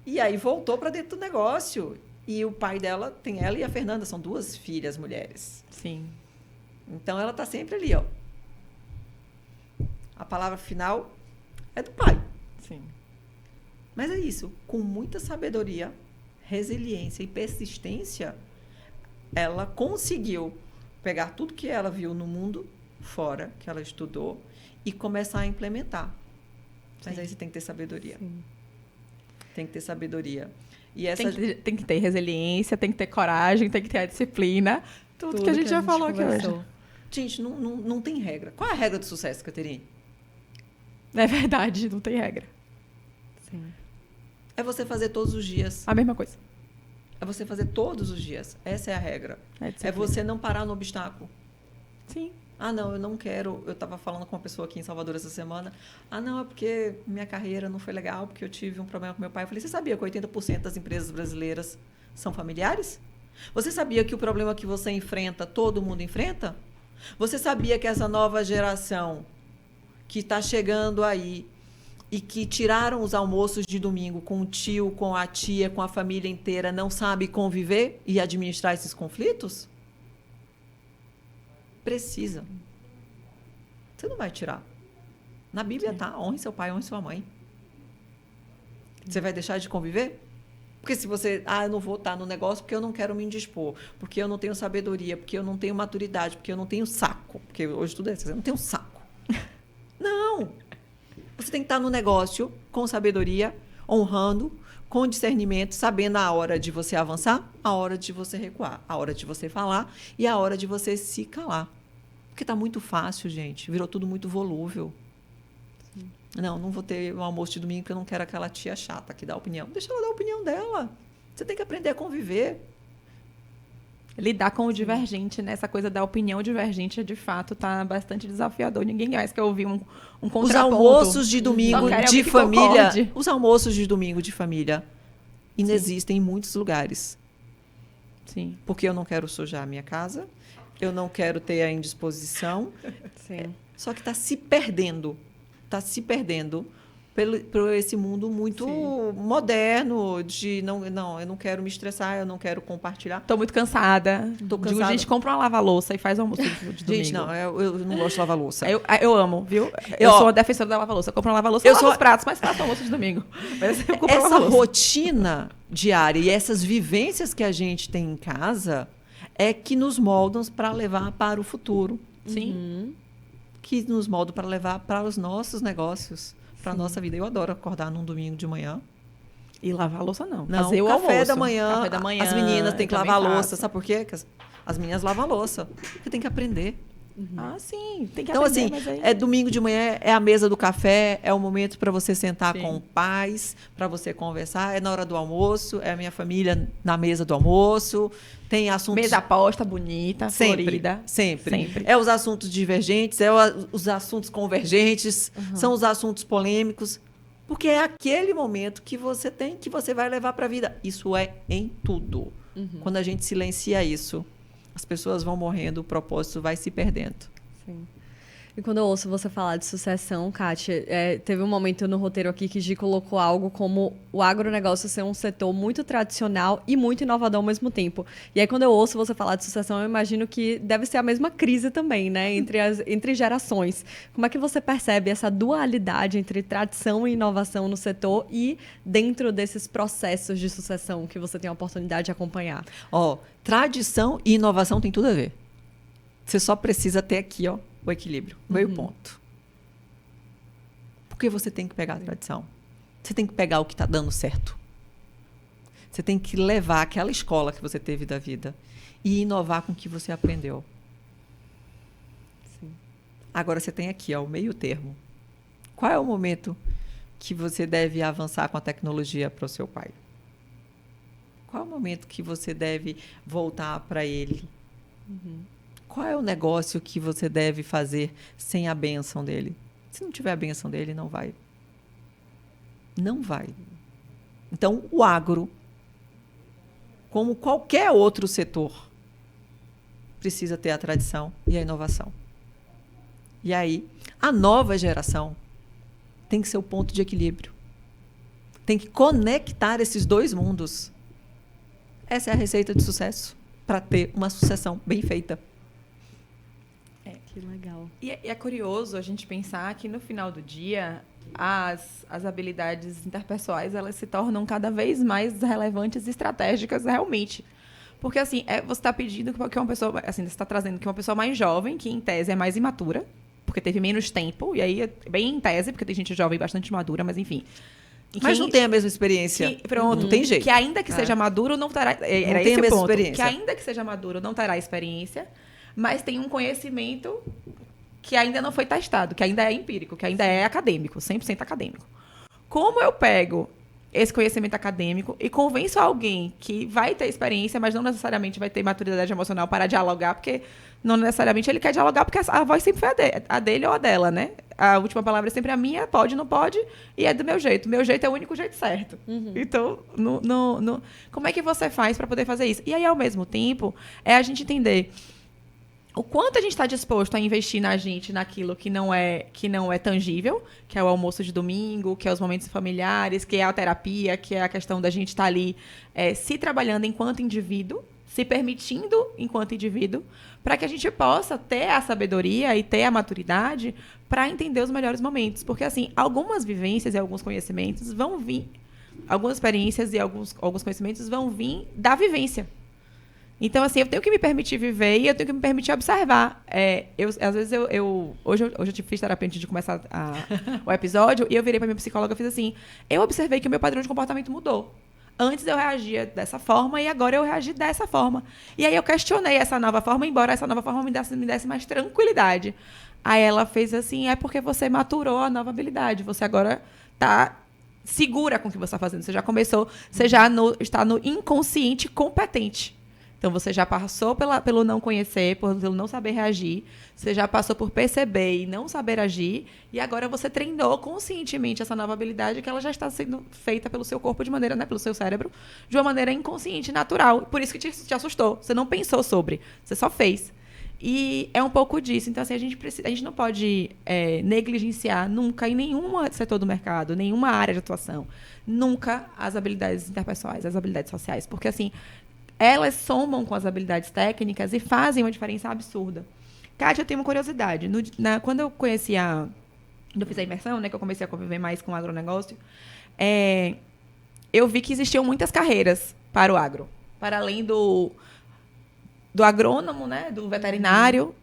[SPEAKER 3] e aí voltou para dentro do negócio. E o pai dela, tem ela e a Fernanda, são duas filhas mulheres.
[SPEAKER 2] Sim.
[SPEAKER 3] Então, ela está sempre ali, ó. A palavra final é do pai.
[SPEAKER 2] Sim.
[SPEAKER 3] Mas é isso. Com muita sabedoria, resiliência e persistência, ela conseguiu pegar tudo que ela viu no mundo fora, que ela estudou, e começar a implementar. Mas aí você tem que ter sabedoria.
[SPEAKER 1] Sim.
[SPEAKER 3] Tem que ter sabedoria. E essa...
[SPEAKER 2] tem que ter resiliência, tem que ter coragem, tem que ter a disciplina. Tudo que a gente já falou aqui hoje.
[SPEAKER 3] Gente, não tem regra. Qual é a regra do sucesso, Caterine?
[SPEAKER 2] É verdade, não tem regra.
[SPEAKER 1] Sim.
[SPEAKER 3] É você fazer todos os dias.
[SPEAKER 2] A mesma coisa.
[SPEAKER 3] É você fazer todos os dias. Essa é a regra. É você não parar no obstáculo.
[SPEAKER 2] Sim.
[SPEAKER 3] Ah, não, eu não quero... Eu estava falando com uma pessoa aqui em Salvador essa semana. Ah, não, é porque minha carreira não foi legal, porque eu tive um problema com meu pai. Eu falei, você sabia que 80% das empresas brasileiras são familiares? Você sabia que o problema que você enfrenta, todo mundo enfrenta? Você sabia que essa nova geração que está chegando aí e que tiraram os almoços de domingo com o tio, com a tia, com a família inteira, não sabe conviver e administrar esses conflitos? Precisa. Você não vai tirar. Na Bíblia tá, honre seu pai, honre sua mãe. Você vai deixar de conviver? Porque se você, eu não vou estar no negócio porque eu não quero me indispor, porque eu não tenho sabedoria, porque eu não tenho maturidade, porque eu não tenho saco. Porque hoje tudo é assim, eu não tenho saco. Não! Você tem que estar no negócio com sabedoria, honrando, com discernimento, sabendo a hora de você avançar, a hora de você recuar, a hora de você falar e a hora de você se calar. Porque está muito fácil, gente. Virou tudo muito volúvel. Sim. Não vou ter um almoço de domingo porque eu não quero aquela tia chata que dá opinião. Deixa ela dar a opinião dela. Você tem que aprender a conviver.
[SPEAKER 2] Lidar com o divergente, né? Essa coisa da opinião divergente, de fato, tá bastante desafiador. Ninguém mais quer ouvir um contraponto.
[SPEAKER 3] Os almoços de domingo de família... Os almoços de domingo de família inexistem em muitos lugares.
[SPEAKER 2] Sim.
[SPEAKER 3] Porque eu não quero sujar a minha casa, eu não quero ter a indisposição.
[SPEAKER 1] Sim.
[SPEAKER 3] Só que está se perdendo. Está se perdendo por esse mundo muito moderno de eu não quero me estressar, eu não quero compartilhar.
[SPEAKER 2] Tô muito cansada.
[SPEAKER 3] Tô cansada.
[SPEAKER 2] A gente compra uma lava-louça e faz almoço de domingo.
[SPEAKER 3] Gente, não, eu não gosto de lavar louça.
[SPEAKER 2] Eu amo, viu? Eu sou uma defensora da lava-louça. Eu compro uma lava-louça, eu lavo os pratos, mas faço almoço de domingo. Mas eu compro
[SPEAKER 3] essa rotina diária e essas vivências que a gente tem em casa é que nos moldam para levar para o futuro.
[SPEAKER 2] Sim.
[SPEAKER 1] Uhum.
[SPEAKER 3] Que nos moldam para levar para os nossos negócios, para a nossa vida. Eu adoro acordar num domingo de manhã.
[SPEAKER 2] E lavar a louça não.
[SPEAKER 3] Não,
[SPEAKER 2] fazer o
[SPEAKER 3] café
[SPEAKER 2] almoço.
[SPEAKER 3] da manhã.
[SPEAKER 2] Café da manhã.
[SPEAKER 3] As meninas têm que lavar a louça.
[SPEAKER 2] faço.
[SPEAKER 3] Sabe por quê? Porque as meninas lavam a louça. Porque tem que aprender.
[SPEAKER 2] Uhum. Ah, sim. Tem que
[SPEAKER 3] Então,
[SPEAKER 2] aprender,
[SPEAKER 3] assim,
[SPEAKER 2] mas aí...
[SPEAKER 3] domingo de manhã, é a mesa do café, é o momento para você sentar
[SPEAKER 2] Sim.
[SPEAKER 3] com paz, para você conversar. É na hora do almoço, é a minha família na mesa do almoço. Tem assuntos...
[SPEAKER 2] Mesa posta, bonita, florida.
[SPEAKER 3] Sempre. É os assuntos divergentes, os assuntos convergentes, são os assuntos polêmicos. Porque é aquele momento que você tem, que você vai levar para a vida. Isso é em tudo. Quando a gente silencia isso, as pessoas vão morrendo, o propósito vai se perdendo.
[SPEAKER 1] Sim. E quando eu ouço você falar de sucessão, Kátia, teve um momento no roteiro aqui que Gi colocou algo como o agronegócio ser um setor muito tradicional e muito inovador ao mesmo tempo. E aí, quando eu ouço você falar de sucessão, eu imagino que deve ser a mesma crise também, né? Entre gerações. Como é que você percebe essa dualidade entre tradição e inovação no setor e dentro desses processos de sucessão que você tem a oportunidade de acompanhar?
[SPEAKER 3] Tradição e inovação tem tudo a ver. Você só precisa ter aqui, o equilíbrio, meio ponto. Porque você tem que pegar a tradição. Você tem que pegar o que está dando certo. Você tem que levar aquela escola que você teve da vida e inovar com o que você aprendeu.
[SPEAKER 1] Sim.
[SPEAKER 3] Agora você tem aqui, o meio termo. Qual é o momento que você deve avançar com a tecnologia para o seu pai? Qual é o momento que você deve voltar para ele? Qual é o negócio que você deve fazer sem a bênção dele? Se não tiver a bênção dele, não vai. Não vai. Então, o agro, como qualquer outro setor, precisa ter a tradição e a inovação. E aí, a nova geração tem que ser o ponto de equilíbrio. Tem que conectar esses dois mundos. Essa é a receita de sucesso para ter uma sucessão bem feita.
[SPEAKER 1] Que legal.
[SPEAKER 2] E é curioso a gente pensar que, no final do dia, as habilidades interpessoais elas se tornam cada vez mais relevantes e estratégicas realmente. Porque, assim, você está pedindo que uma pessoa... Assim, você está trazendo que uma pessoa mais jovem, que em tese é mais imatura, porque teve menos tempo, e aí é bem em tese, porque tem gente jovem bastante madura, mas enfim...
[SPEAKER 3] Mas não tem a mesma experiência.
[SPEAKER 2] Pronto.
[SPEAKER 3] Não tem jeito.
[SPEAKER 2] Que ainda que seja maduro, não terá... Era
[SPEAKER 3] não tem
[SPEAKER 2] esse
[SPEAKER 3] a mesma
[SPEAKER 2] ponto.
[SPEAKER 3] experiência.
[SPEAKER 2] Que ainda que seja maduro, não terá experiência, mas tem um conhecimento que ainda não foi testado, que ainda é empírico, que ainda é acadêmico, 100% acadêmico. Como eu pego esse conhecimento acadêmico e convenço alguém que vai ter experiência, mas não necessariamente vai ter maturidade emocional para dialogar, porque não necessariamente ele quer dialogar, porque a voz sempre foi a dele ou a dela, né? A última palavra é sempre a minha, pode, não pode, e é do meu jeito. Meu jeito é o único jeito certo. Então, como é que você faz para poder fazer isso? E aí, ao mesmo tempo, é a gente entender o quanto a gente está disposto a investir na gente, naquilo que não é tangível, que é o almoço de domingo, que é os momentos familiares, que é a terapia, que é a questão da gente estar ali se trabalhando enquanto indivíduo, se permitindo enquanto indivíduo, para que a gente possa ter a sabedoria e ter a maturidade para entender os melhores momentos. Porque, assim, algumas vivências e alguns conhecimentos vão vir, algumas experiências e alguns conhecimentos vão vir da vivência. Então, assim, eu tenho que me permitir viver e eu tenho que me permitir observar. Às vezes, hoje eu fiz terapia antes de começar o episódio e eu virei para minha psicóloga e fiz assim, eu observei que o meu padrão de comportamento mudou. Antes eu reagia dessa forma e agora eu reagi dessa forma. E aí eu questionei essa nova forma, embora essa nova forma me desse mais tranquilidade. Aí ela fez assim, é porque você maturou a nova habilidade. Você agora está segura com o que você está fazendo. Você já começou, você já está no inconsciente competente. Então, você já passou pelo não conhecer, pelo não saber reagir. Você já passou por perceber e não saber agir. E agora você treinou conscientemente essa nova habilidade que ela já está sendo feita pelo seu corpo de maneira, né, pelo seu cérebro, de uma maneira inconsciente, natural. Por isso que te assustou. Você não pensou sobre. Você só fez. E é um pouco disso. Então, assim, a gente não pode negligenciar nunca em nenhum setor do mercado, nenhuma área de atuação. Nunca as habilidades interpessoais, as habilidades sociais. Porque, assim, elas somam com as habilidades técnicas e fazem uma diferença absurda. Kátia, eu tenho uma curiosidade. Quando eu eu fiz a imersão, né, que eu comecei a conviver mais com o agronegócio, eu vi que existiam muitas carreiras para o agro. Para além do agrônomo, né, do veterinário,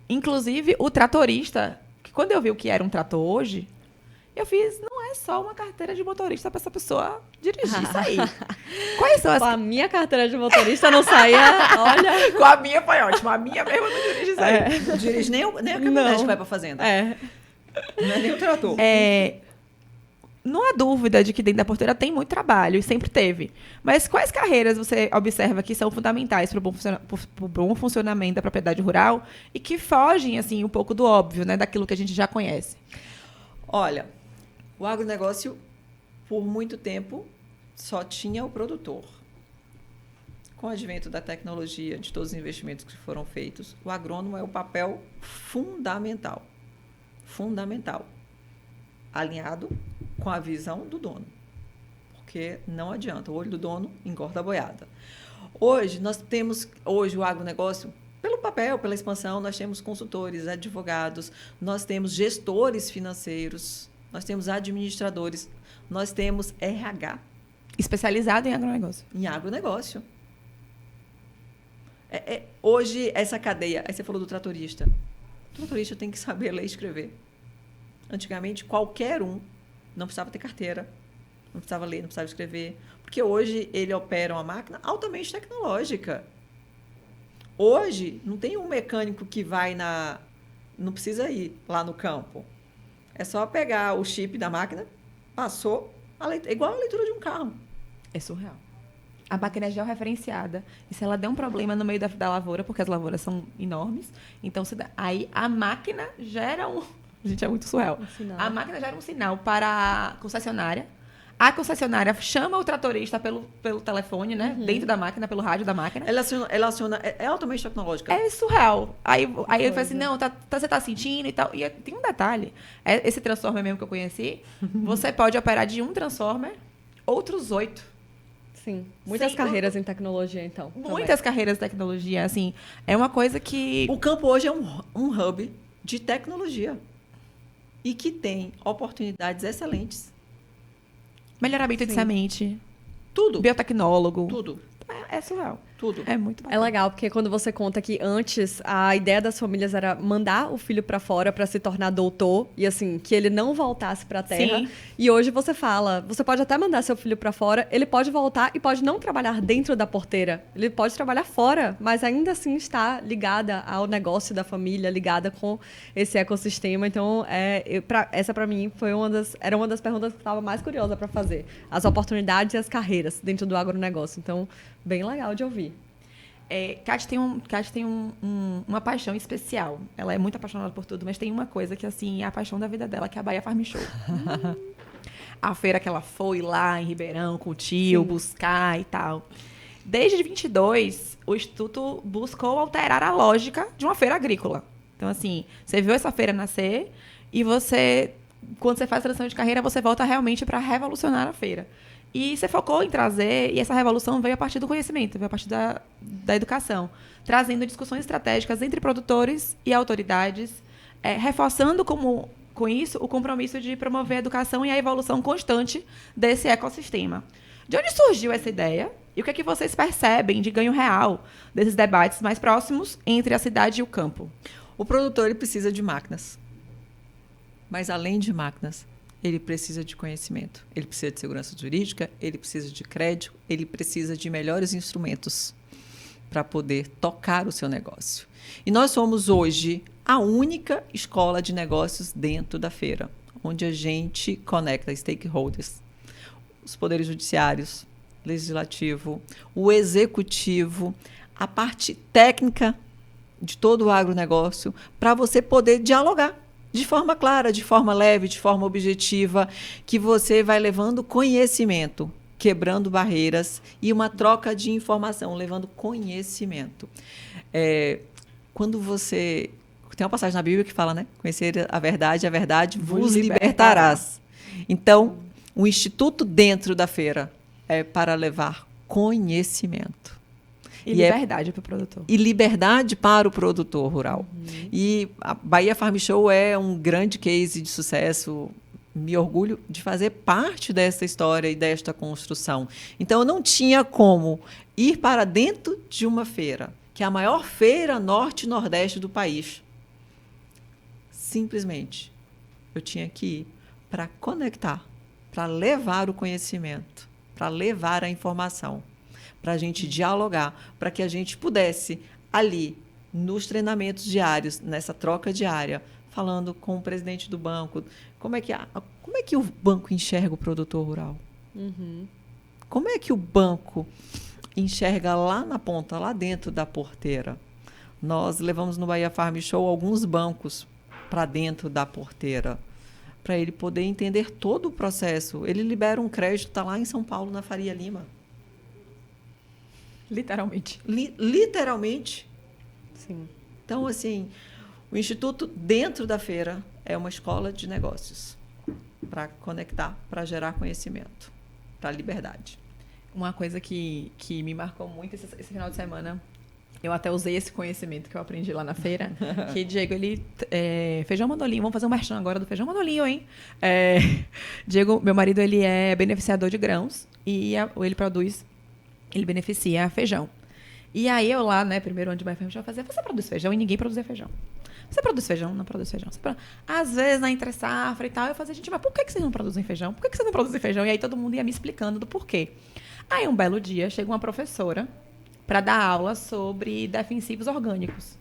[SPEAKER 2] inclusive o tratorista, que quando eu vi o que era um trator hoje, eu fiz, não é só uma carteira de motorista para essa pessoa dirigir isso aí. Quais são as...
[SPEAKER 1] Com a minha carteira de motorista não saía, olha...
[SPEAKER 2] Com a minha foi ótimo, a minha mesmo não dirige isso aí.
[SPEAKER 3] Não dirige nem o caminhonete que vai para fazenda. Não é nem o trator.
[SPEAKER 2] Não há dúvida de que dentro da porteira tem muito trabalho, e sempre teve. Mas quais carreiras você observa que são fundamentais para o bom funcionamento da propriedade rural e que fogem, assim, um pouco do óbvio, né, daquilo que a gente já conhece?
[SPEAKER 3] Olha, o agronegócio, por muito tempo, só tinha o produtor. Com o advento da tecnologia, de todos os investimentos que foram feitos, o agrônomo é o papel fundamental. Fundamental. Alinhado com a visão do dono. Porque não adianta, o olho do dono engorda a boiada. Hoje, o agronegócio, pelo papel, pela expansão, nós temos consultores, advogados, nós temos gestores financeiros, nós temos administradores, nós temos RH.
[SPEAKER 2] Especializado em agronegócio.
[SPEAKER 3] Em agronegócio. Hoje, essa cadeia... Aí você falou do tratorista. O tratorista tem que saber ler e escrever. Antigamente, qualquer um não precisava ter carteira, não precisava ler, não precisava escrever, porque hoje ele opera uma máquina altamente tecnológica. Hoje, não tem um mecânico que vai não precisa ir lá no campo. É só pegar o chip da máquina, passou, igual a leitura de um carro.
[SPEAKER 2] É surreal. A máquina é georreferenciada. E se ela der um problema no meio da lavoura, porque as lavouras são enormes, então aí a máquina gera Gente, é muito surreal. A máquina gera um sinal para a concessionária. A concessionária chama o tratorista pelo telefone, né? Dentro da máquina, pelo rádio da máquina.
[SPEAKER 3] Ela aciona, é altamente tecnológica.
[SPEAKER 2] É surreal. Aí ele fala assim, não, você tá sentindo e tal. E tem um detalhe. Esse transformer mesmo que eu conheci, você pode operar de um transformer, outros 8.
[SPEAKER 1] Sim. Muitas carreiras em tecnologia, então.
[SPEAKER 2] Muitas carreiras em tecnologia, assim. É uma coisa que...
[SPEAKER 3] O campo hoje é um hub de tecnologia. E que tem oportunidades excelentes.
[SPEAKER 2] Melhoramento de semente.
[SPEAKER 3] Tudo.
[SPEAKER 2] Biotecnólogo.
[SPEAKER 3] Tudo.
[SPEAKER 2] É surreal.
[SPEAKER 3] Tudo.
[SPEAKER 2] É muito bacana.
[SPEAKER 1] É legal, porque quando você conta que antes a ideia das famílias era mandar o filho pra fora pra se tornar doutor e assim, que ele não voltasse pra terra.
[SPEAKER 2] Sim.
[SPEAKER 1] E hoje você fala, você pode até mandar seu filho pra fora, ele pode voltar e pode não trabalhar dentro da porteira. Ele pode trabalhar fora, mas ainda assim está ligada ao negócio da família, ligada com esse ecossistema. Então, essa pra mim era uma das perguntas que eu estava mais curiosa pra fazer. As oportunidades e as carreiras dentro do agronegócio. Então, bem legal de ouvir.
[SPEAKER 2] Kátia tem uma paixão especial. Ela é muito apaixonada por tudo, mas tem uma coisa que, assim, é a paixão da vida dela, que é a Bahia Farm Show. A feira que ela foi lá em Ribeirão com o tio, buscar e tal. Desde 22, o Instituto buscou alterar a lógica de uma feira agrícola. Então, assim, você viu essa feira nascer e você, quando você faz a transição de carreira, você volta realmente para revolucionar a feira. E você focou em trazer, e essa revolução veio a partir do conhecimento, veio a partir da educação, trazendo discussões estratégicas entre produtores e autoridades, reforçando com isso o compromisso de promover a educação e a evolução constante desse ecossistema. De onde surgiu essa ideia? E o que é que vocês percebem de ganho real desses debates mais próximos entre a cidade e o campo?
[SPEAKER 3] O produtor ele precisa de máquinas. Mas, além de máquinas, ele precisa de conhecimento. Ele precisa de segurança jurídica, ele precisa de crédito, ele precisa de melhores instrumentos para poder tocar o seu negócio. E nós somos, hoje, a única escola de negócios dentro da feira, onde a gente conecta stakeholders, os poderes judiciários, legislativo, o executivo, a parte técnica de todo o agronegócio, para você poder dialogar de forma clara, de forma leve, de forma objetiva, que você vai levando conhecimento, quebrando barreiras e uma troca de informação, levando conhecimento. Quando você... Tem uma passagem na Bíblia que fala, né? Conhecer a verdade vos libertarás. Então, o Instituto dentro da feira é para levar conhecimento.
[SPEAKER 2] E liberdade para o produtor.
[SPEAKER 3] E liberdade para o produtor rural. E a Bahia Farm Show é um grande case de sucesso. Me orgulho de fazer parte dessa história e desta construção. Então, eu não tinha como ir para dentro de uma feira, que é a maior feira norte e nordeste do país. Simplesmente, eu tinha que ir para conectar, para levar o conhecimento, para levar a informação, para a gente dialogar, para que a gente pudesse, ali, nos treinamentos diários, nessa troca diária, falando com o presidente do banco, como é que o banco enxerga o produtor rural? Como é que o banco enxerga lá na ponta, lá dentro da porteira? Nós levamos no Bahia Farm Show alguns bancos para dentro da porteira, para ele poder entender todo o processo. Ele libera um crédito, está lá em São Paulo, na Faria Lima.
[SPEAKER 2] Literalmente.
[SPEAKER 3] Literalmente.
[SPEAKER 1] Sim.
[SPEAKER 3] Então, assim, o Instituto dentro da feira é uma escola de negócios para conectar, para gerar conhecimento, para liberdade.
[SPEAKER 2] Uma coisa que me marcou muito esse final de semana, eu até usei esse conhecimento que eu aprendi lá na feira, que Diego, feijão mandolinho, vamos fazer um merchan agora do feijão mandolinho, hein? Diego, meu marido, ele é beneficiador de grãos e ele beneficia feijão. E aí eu lá, né, primeiro ano de Bahia Farm Show, eu fazia, você produz feijão? E ninguém produzia feijão. Você produz feijão? Não produz feijão. Às vezes, na entre safra e tal, eu fazia, gente, mas por que vocês não produzem feijão? Por que vocês não produzem feijão? E aí todo mundo ia me explicando do porquê. Aí um belo dia, chega uma professora para dar aula sobre defensivos orgânicos.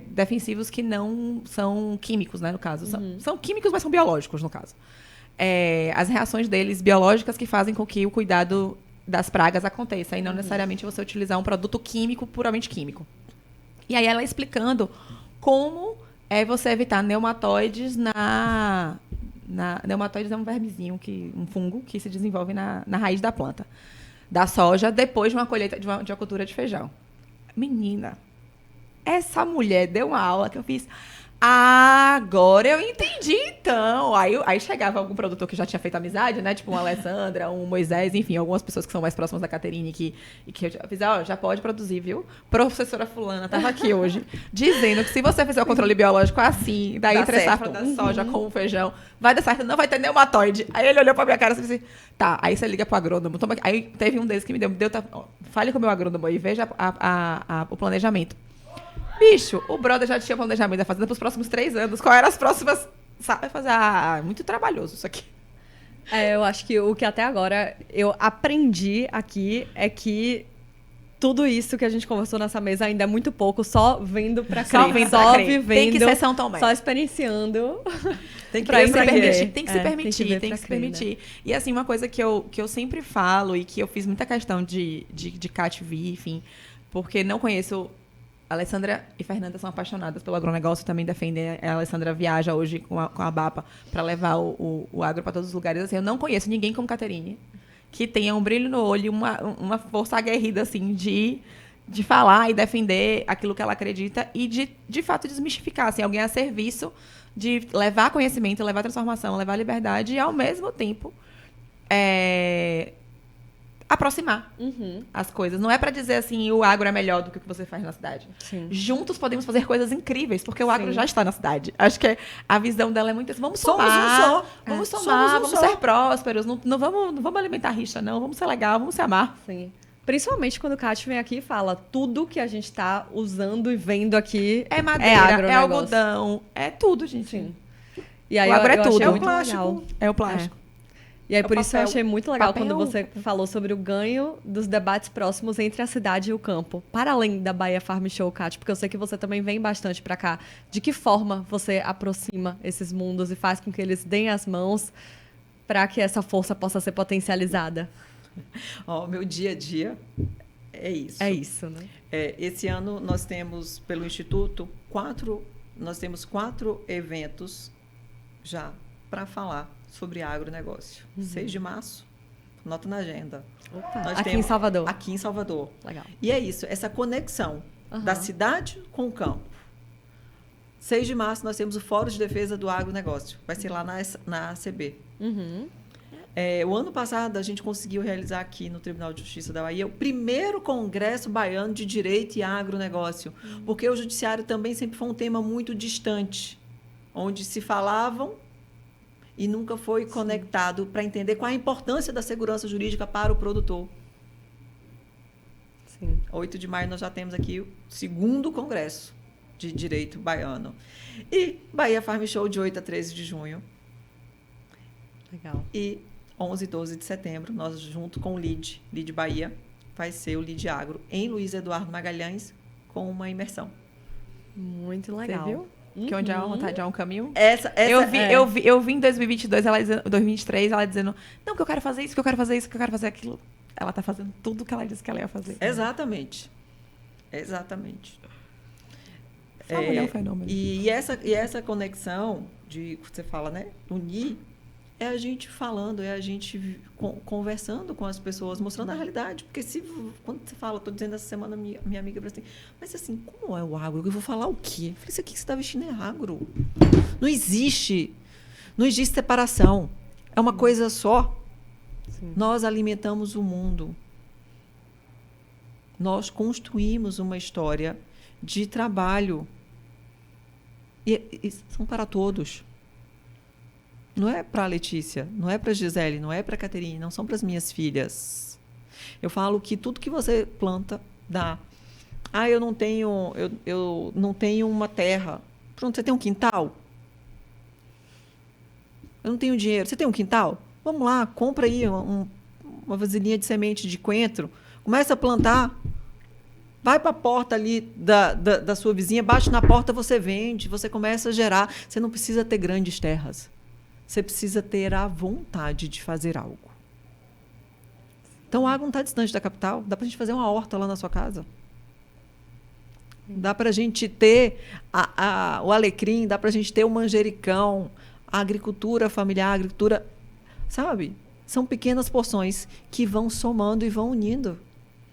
[SPEAKER 2] Defensivos que não são químicos, né, no caso. São químicos, mas são biológicos, no caso. As reações deles biológicas que fazem com que o cuidado das pragas aconteça, e não necessariamente você utilizar um produto químico, puramente químico. E aí ela explicando como você evitar neumatoides neumatoides é um vermezinho, um fungo que se desenvolve na raiz da planta, da soja, depois de uma colheita de uma cultura de feijão. Menina, essa mulher deu uma aula que eu fiz... Agora eu entendi, então. Aí chegava algum produtor que já tinha feito amizade, né? Tipo uma Alessandra, um Moisés, enfim, algumas pessoas que são mais próximas da Caterine que eu fiz, já pode produzir, viu? Professora fulana estava aqui hoje, dizendo que se você fizer o controle biológico assim, da entre safra da soja com o feijão, vai dar certo, não vai ter neumatoide. Aí ele olhou pra minha cara e disse, tá, aí você liga pro agrônomo. Aí teve um deles que me deu fale com o meu agrônomo e veja o planejamento. Bicho, o brother já tinha planejamento da fazenda para os próximos 3 anos. Qual eram as próximas... Sabe fazer... muito trabalhoso isso aqui.
[SPEAKER 1] Eu acho que o que até agora eu aprendi aqui é que tudo isso que a gente conversou nessa mesa ainda é muito pouco, só vendo pra crer. Só vivendo.
[SPEAKER 2] Tem que ser São Tomé.
[SPEAKER 1] Só experienciando.
[SPEAKER 2] Tem que se permitir. E assim, uma coisa que eu sempre falo e que eu fiz muita questão de CATV, enfim, porque não conheço... A Alessandra e Fernanda são apaixonadas pelo agronegócio, também defendem. A Alessandra viaja hoje com a BAPA para levar o agro para todos os lugares. Assim, eu não conheço ninguém como Caterine que tenha um brilho no olho, uma força aguerrida, assim, de falar e defender aquilo que ela acredita e de fato desmistificar, assim, alguém a serviço de levar conhecimento, levar transformação, levar liberdade e ao mesmo tempo aproximar as coisas. Não é para dizer assim, o agro é melhor do que o que você faz na cidade.
[SPEAKER 1] Sim.
[SPEAKER 2] Juntos podemos fazer coisas incríveis, porque o agro já está na cidade. Acho que a visão dela é muito assim, vamos
[SPEAKER 3] Somos
[SPEAKER 2] somar,
[SPEAKER 3] um só.
[SPEAKER 2] vamos
[SPEAKER 3] Somos
[SPEAKER 2] somar,
[SPEAKER 3] um
[SPEAKER 2] vamos
[SPEAKER 3] só.
[SPEAKER 2] ser prósperos, não vamos alimentar rixa, não, vamos ser legal, vamos se amar.
[SPEAKER 1] Sim. Principalmente quando o Kátia vem aqui e fala tudo que a gente está usando e vendo aqui
[SPEAKER 2] É madeira, é
[SPEAKER 1] agronegócio.
[SPEAKER 2] algodão, é tudo, gente.
[SPEAKER 1] Sim. E aí
[SPEAKER 2] O agro é
[SPEAKER 1] eu achei
[SPEAKER 2] tudo. É o
[SPEAKER 1] muito
[SPEAKER 3] plástico.
[SPEAKER 1] legal.
[SPEAKER 2] É o plástico.
[SPEAKER 1] E aí,
[SPEAKER 3] É o
[SPEAKER 1] por isso eu
[SPEAKER 3] papel.
[SPEAKER 1] achei muito legal
[SPEAKER 3] Papel.
[SPEAKER 1] quando você falou sobre o ganho dos debates próximos entre a cidade e o campo. Para além da Bahia Farm Show, Kátia, porque eu sei que você também vem bastante para cá. De que forma você aproxima esses mundos e faz com que eles deem as mãos para que essa força possa ser potencializada?
[SPEAKER 3] Ó, meu dia a dia é isso.
[SPEAKER 1] É isso, né?
[SPEAKER 3] Esse ano nós temos, pelo Instituto, quatro eventos já para falar sobre agronegócio. 6 de março, nota na agenda.
[SPEAKER 1] Opa,
[SPEAKER 3] Nós
[SPEAKER 1] aqui em
[SPEAKER 3] temos-
[SPEAKER 1] Salvador.
[SPEAKER 3] Aqui em Salvador.
[SPEAKER 1] Legal.
[SPEAKER 3] E é isso, essa conexão da cidade com o campo. 6 de março nós temos o Fórum de Defesa do Agronegócio. Vai ser lá na ACB.
[SPEAKER 1] Uhum.
[SPEAKER 3] O ano passado, a gente conseguiu realizar aqui no Tribunal de Justiça da Bahia o primeiro Congresso Baiano de Direito e Agronegócio, porque o judiciário também sempre foi um tema muito distante, onde se falavam e nunca foi conectado para entender qual a importância da segurança jurídica para o produtor.
[SPEAKER 1] Sim.
[SPEAKER 3] 8 de maio nós já temos aqui o segundo Congresso de Direito Baiano. E Bahia Farm Show de 8 a 13 de junho.
[SPEAKER 1] Legal.
[SPEAKER 3] E 11 e 12 de setembro, nós junto com o LID Bahia, vai ser o LID Agro em Luiz Eduardo Magalhães, com uma imersão.
[SPEAKER 1] Muito legal.
[SPEAKER 2] Você viu? Que onde há uma vontade há um caminho. Eu vi em 2022, 2023, ela dizendo, não, que eu quero fazer isso, que eu quero fazer isso, que eu quero fazer aquilo. Ela tá fazendo tudo que ela disse que ela ia fazer.
[SPEAKER 3] Exatamente. Exatamente.
[SPEAKER 2] Essa mulher é um fenômeno.
[SPEAKER 3] E essa conexão de que você fala, né? Unir, é a gente falando, é a gente conversando com as pessoas, mostrando a realidade. Porque quando você fala, estou dizendo essa semana, minha amiga falou assim, mas assim, como é o agro? Eu vou falar o quê? Eu falei, isso aqui que você está vestindo é agro. Não existe separação. É uma coisa só.
[SPEAKER 1] Sim.
[SPEAKER 3] Nós alimentamos o mundo. Nós construímos uma história de trabalho. E são para todos. Não é para a Letícia, não é para a Gisele, não é para a Caterine, não são para as minhas filhas. Eu falo que tudo que você planta, dá. Eu não tenho uma terra. Pronto, você tem um quintal? Eu não tenho dinheiro. Você tem um quintal? Vamos lá, compra aí uma vasilhinha de semente de coentro, começa a plantar. Vai para a porta ali da sua vizinha, bate na porta, você vende, você começa a gerar. Você não precisa ter grandes terras. Você precisa ter a vontade de fazer algo. Então, a água não está distante da capital. Dá para a gente fazer uma horta lá na sua casa. Dá para a gente ter o alecrim, dá para a gente ter o manjericão, a agricultura familiar, a agricultura... Sabe? São pequenas porções que vão somando e vão unindo.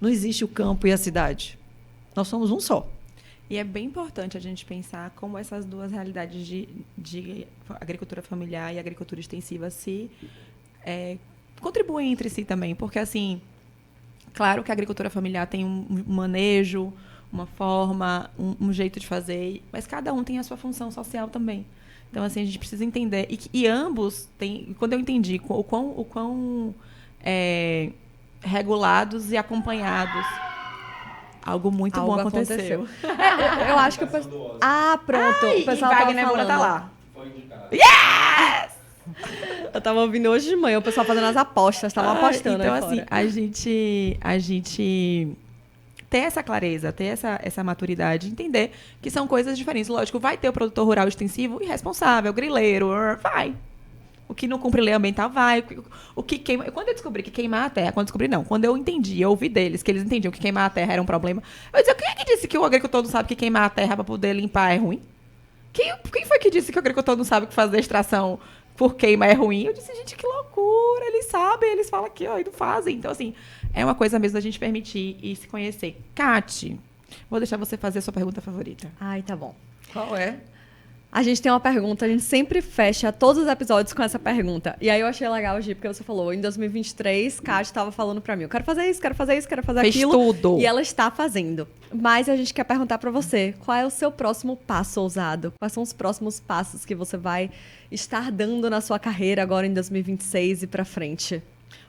[SPEAKER 3] Não existe o campo e a cidade. Nós somos um só.
[SPEAKER 2] E é bem importante a gente pensar como essas duas realidades de agricultura familiar e agricultura extensiva contribuem entre si também. Porque, assim, claro que a agricultura familiar tem um manejo, uma forma, um jeito de fazer, mas cada um tem a sua função social também. Então, assim, a gente precisa entender. E ambos têm... Quando eu entendi o quão regulados e acompanhados... Algo muito bom aconteceu.
[SPEAKER 1] Eu acho que o pessoal... pronto.
[SPEAKER 2] Ai,
[SPEAKER 1] o pessoal
[SPEAKER 2] e
[SPEAKER 1] tava
[SPEAKER 2] Wagner Moura
[SPEAKER 1] falando.
[SPEAKER 2] tá lá.
[SPEAKER 4] Foi indicado.
[SPEAKER 1] Eu tava ouvindo hoje de manhã o pessoal fazendo as apostas, estavam apostando
[SPEAKER 2] então,
[SPEAKER 1] aí
[SPEAKER 2] assim,
[SPEAKER 1] fora.
[SPEAKER 2] a gente ter essa clareza, ter essa maturidade, entender que são coisas diferentes. Lógico, vai ter o produtor rural extensivo irresponsável, grileiro, vai. O que não cumpre lei ambiental vai. O que queima... Quando eu descobri que queimar a terra... Quando eu entendi, eu ouvi deles que eles entendiam que queimar a terra era um problema, eu dizia, quem é que disse que o agricultor não sabe que queimar a terra para poder limpar é ruim? Quem foi que disse que o agricultor não sabe que fazer extração por queima é ruim. Eu disse, gente, que loucura. Eles sabem, eles falam aqui, ó, e não fazem. Então, assim, é uma coisa mesmo da gente permitir e se conhecer. Kati, vou deixar você fazer a sua pergunta favorita.
[SPEAKER 1] Ai, tá bom.
[SPEAKER 3] Qual é?
[SPEAKER 1] A gente tem uma pergunta, a gente sempre fecha todos os episódios com essa pergunta. E aí eu achei legal, Gi, porque você falou, em 2023, Kate estava falando pra mim, eu quero fazer isso, quero fazer isso, quero fazer
[SPEAKER 2] Fez
[SPEAKER 1] aquilo.
[SPEAKER 2] tudo.
[SPEAKER 1] E ela está fazendo. Mas a gente quer perguntar pra você, qual é o seu próximo passo ousado? Quais são os próximos passos que você vai estar dando na sua carreira agora em 2026 e pra frente?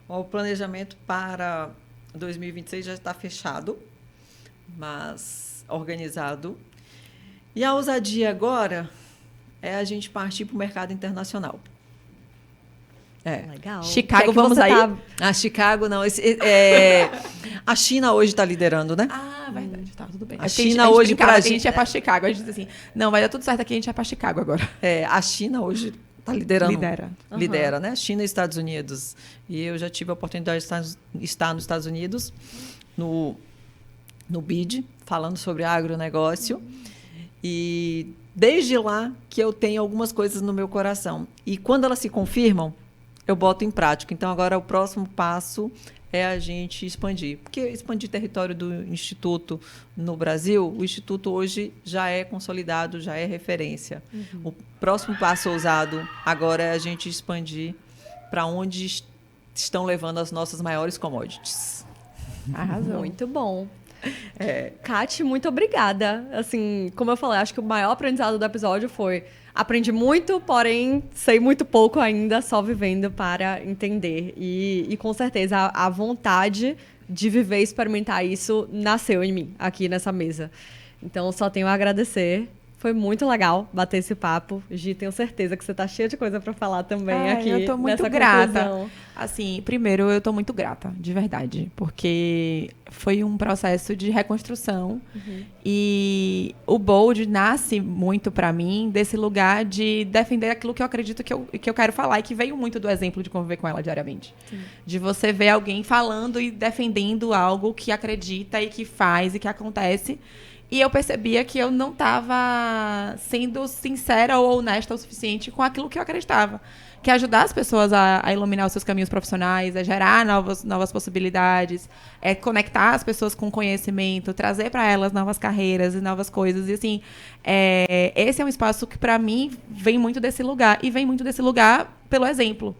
[SPEAKER 3] O planejamento para 2026 já está fechado, mas organizado. E a ousadia agora é a gente partir para o mercado internacional.
[SPEAKER 1] Legal.
[SPEAKER 2] Chicago,
[SPEAKER 1] Que é que
[SPEAKER 2] vamos
[SPEAKER 1] você
[SPEAKER 2] aí?
[SPEAKER 3] A Chicago, não. A China hoje está liderando, né?
[SPEAKER 2] Ah, verdade. Tá, tudo bem.
[SPEAKER 3] A
[SPEAKER 2] Acho que
[SPEAKER 3] China
[SPEAKER 2] a gente
[SPEAKER 3] hoje
[SPEAKER 2] brincava
[SPEAKER 3] pra
[SPEAKER 2] que a gente ia pra Chicago. A gente disse assim, não, vai dar tudo certo aqui, a gente ia pra Chicago agora.
[SPEAKER 3] A China hoje está liderando.
[SPEAKER 2] Lidera.
[SPEAKER 3] Lidera, né? China e Estados Unidos. E eu já tive a oportunidade de estar nos Estados Unidos, no BID, falando sobre agronegócio. E desde lá que eu tenho algumas coisas no meu coração. E quando elas se confirmam, eu boto em prática. Então, agora o próximo passo é a gente expandir. Porque expandir território do Instituto no Brasil, o Instituto hoje já é consolidado, já é referência. O próximo passo ousado agora é a gente expandir para onde estão levando as nossas maiores commodities.
[SPEAKER 2] Arrasou.
[SPEAKER 1] Muito bom. Kate, muito obrigada. Assim, como eu falei, acho que o maior aprendizado do episódio foi aprendi muito, porém sei muito pouco ainda, só vivendo para entender. E com certeza a vontade de viver e experimentar isso nasceu em mim, aqui nessa mesa. Então, só tenho a agradecer. Foi muito legal bater esse papo. Gi, tenho certeza que você tá cheia de coisa para falar também aqui.
[SPEAKER 2] Eu tô muito
[SPEAKER 1] nessa
[SPEAKER 2] grata.
[SPEAKER 1] conclusão.
[SPEAKER 2] Assim, primeiro, eu tô muito grata, de verdade. Porque foi um processo de reconstrução. E o Bold nasce muito para mim desse lugar de defender aquilo que eu acredito que eu quero falar. E que veio muito do exemplo de conviver com ela diariamente. Sim. De você ver alguém falando e defendendo algo que acredita e que faz e que acontece. E eu percebia que eu não estava sendo sincera ou honesta o suficiente com aquilo que eu acreditava. Que é ajudar as pessoas a iluminar os seus caminhos profissionais, a gerar novas possibilidades, conectar as pessoas com conhecimento, trazer para elas novas carreiras e novas coisas. E, assim, esse é um espaço que, para mim, vem muito desse lugar. E vem muito desse lugar pelo exemplo.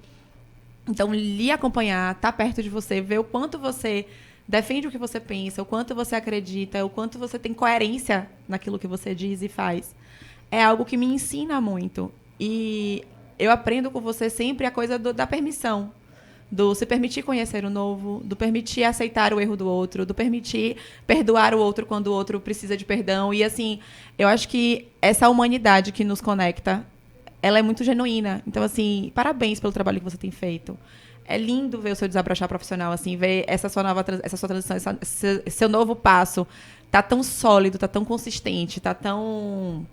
[SPEAKER 2] Então, lhe acompanhar, estar perto de você, ver o quanto você defende o que você pensa, o quanto você acredita, o quanto você tem coerência naquilo que você diz e faz. É algo que me ensina muito. E eu aprendo com você sempre a coisa da permissão. Do se permitir conhecer o novo, do permitir aceitar o erro do outro, do permitir perdoar o outro quando o outro precisa de perdão. E, assim, eu acho que essa humanidade que nos conecta, ela é muito genuína. Então, assim, parabéns pelo trabalho que você tem feito. É lindo ver o seu desabrochar profissional, assim, ver essa sua transição, esse seu novo passo. Tá tão sólido, tá tão consistente, tá tão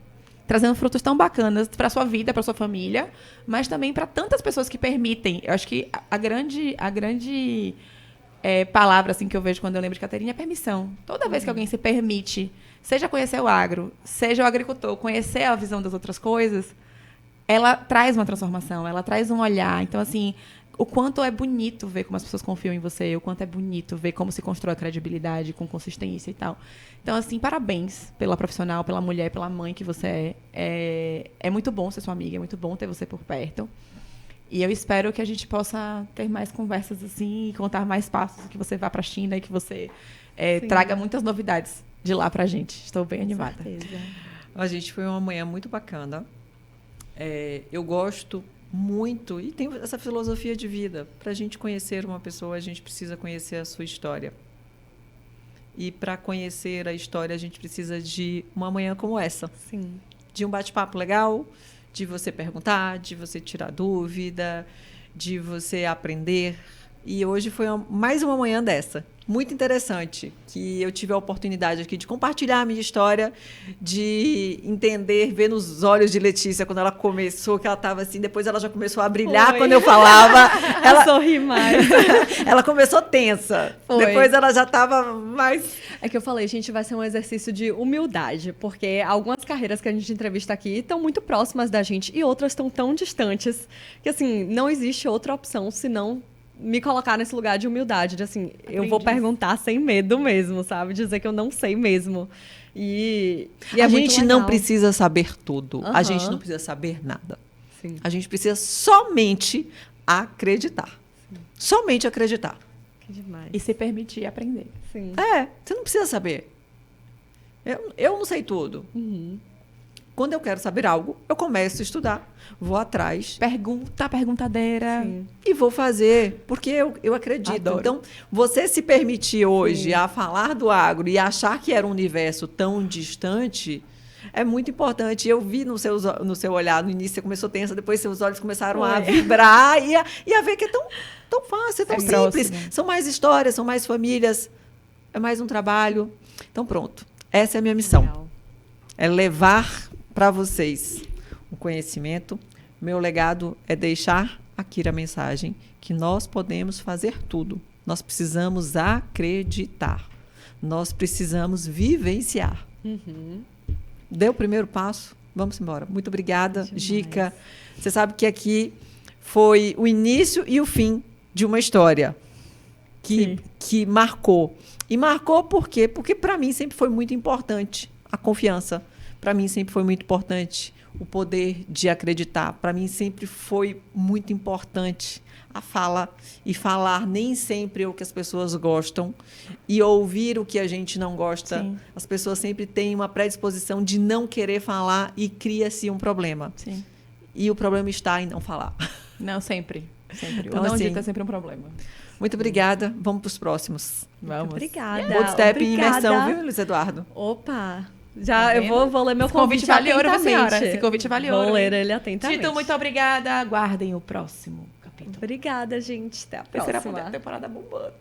[SPEAKER 2] trazendo frutos tão bacanas para sua vida, para sua família, mas também para tantas pessoas que permitem. Eu acho que a grande palavra assim que eu vejo quando eu lembro de Caterina é permissão. Toda vez que alguém se permite, seja conhecer o agro, seja o agricultor, conhecer a visão das outras coisas, ela traz uma transformação, ela traz um olhar. Então, assim, o quanto é bonito ver como as pessoas confiam em você, o quanto é bonito ver como se constrói a credibilidade com consistência e tal. Então, assim, parabéns pela profissional, pela mulher, pela mãe que você é. É muito bom ser sua amiga, é muito bom ter você por perto. E eu espero que a gente possa ter mais conversas assim e contar mais passos, que você vá para a China e que você traga muitas novidades de lá pra gente. Estou bem animada.
[SPEAKER 3] A gente foi uma manhã muito bacana. Eu gosto muito, e tem essa filosofia de vida. Para a gente conhecer uma pessoa, a gente precisa conhecer a sua história. E para conhecer a história, a gente precisa de uma manhã como essa.
[SPEAKER 1] Sim.
[SPEAKER 3] De um bate-papo legal, de você perguntar, de você tirar dúvida, de você aprender. E hoje foi mais uma manhã dessa, muito interessante, que eu tive a oportunidade aqui de compartilhar a minha história, de entender, ver nos olhos de Letícia quando ela começou, que ela estava assim, depois ela já começou a brilhar
[SPEAKER 1] Foi.
[SPEAKER 3] quando eu falava.
[SPEAKER 1] Ela sorri mais.
[SPEAKER 3] Ela começou tensa,
[SPEAKER 1] Foi.
[SPEAKER 3] depois ela já estava mais...
[SPEAKER 1] É que eu falei, gente, vai ser um exercício de humildade, porque algumas carreiras que a gente entrevista aqui estão muito próximas da gente e outras estão tão distantes que, assim, não existe outra opção senão me colocar nesse lugar de humildade, de assim, eu vou perguntar sem medo mesmo, sabe? Dizer que eu não sei mesmo. E
[SPEAKER 3] a
[SPEAKER 1] muito
[SPEAKER 3] gente não
[SPEAKER 1] legal.
[SPEAKER 3] precisa saber tudo. A
[SPEAKER 1] Aham.
[SPEAKER 3] gente não precisa saber nada.
[SPEAKER 1] Sim.
[SPEAKER 3] A gente precisa somente acreditar. Somente acreditar.
[SPEAKER 1] Que demais.
[SPEAKER 2] E se permitir aprender.
[SPEAKER 1] Sim.
[SPEAKER 3] Você não precisa saber. Eu não sei tudo.
[SPEAKER 1] Uhum.
[SPEAKER 3] Quando eu quero saber algo, eu começo a estudar, vou atrás
[SPEAKER 2] Perguntadeira.
[SPEAKER 1] Sim.
[SPEAKER 3] e vou fazer, porque eu acredito.
[SPEAKER 2] Adoro.
[SPEAKER 3] Então, você se permitir hoje a falar do agro e achar que era um universo tão distante é muito importante. Eu vi no seu olhar, no início você começou tensa, depois seus olhos começaram a vibrar e a ver que é tão fácil, é tão simples.
[SPEAKER 2] próximo.
[SPEAKER 3] São mais histórias, são mais famílias, é mais um trabalho. Então, pronto. Essa é a minha missão.
[SPEAKER 1] Legal.
[SPEAKER 3] É levar para vocês o conhecimento. Meu legado é deixar aqui a mensagem que nós podemos fazer tudo. Nós precisamos acreditar. Nós precisamos vivenciar.
[SPEAKER 1] Uhum.
[SPEAKER 3] Deu o primeiro passo? Vamos embora. Muito obrigada,
[SPEAKER 1] Demais.
[SPEAKER 3] Gica. Você sabe que aqui foi o início e o fim de uma história que marcou. E marcou por quê? Porque para mim sempre foi muito importante a confiança. Para mim sempre foi muito importante o poder de acreditar. Para mim sempre foi muito importante a fala. E falar nem sempre é o que as pessoas gostam. E ouvir o que a gente não gosta.
[SPEAKER 2] Sim.
[SPEAKER 3] As pessoas sempre têm uma predisposição de não querer falar e cria-se um problema.
[SPEAKER 2] Sim.
[SPEAKER 3] E o problema está em não falar.
[SPEAKER 2] Não, sempre. Sempre.
[SPEAKER 3] Então,
[SPEAKER 2] O não
[SPEAKER 3] assim,
[SPEAKER 2] dito é sempre um problema.
[SPEAKER 3] Muito obrigada. Vamos para os próximos.
[SPEAKER 2] Vamos.
[SPEAKER 1] Obrigada.
[SPEAKER 3] Bootstep em
[SPEAKER 1] Obrigada.
[SPEAKER 3] imersão, viu, Luiz Eduardo?
[SPEAKER 1] Opa! Já
[SPEAKER 2] Tá
[SPEAKER 1] eu
[SPEAKER 2] vendo?
[SPEAKER 1] vou ler meu
[SPEAKER 2] Esse convite
[SPEAKER 1] convite
[SPEAKER 2] vale ouro, viu,
[SPEAKER 1] atentamente.
[SPEAKER 2] senhora? Esse convite vale ouro,
[SPEAKER 1] Vou ler
[SPEAKER 2] hein?
[SPEAKER 1] ele atentamente.
[SPEAKER 2] Tito, muito obrigada. Aguardem o próximo capítulo.
[SPEAKER 1] Obrigada, gente. Até a
[SPEAKER 2] Terceira
[SPEAKER 1] próxima.
[SPEAKER 2] temporada bombando.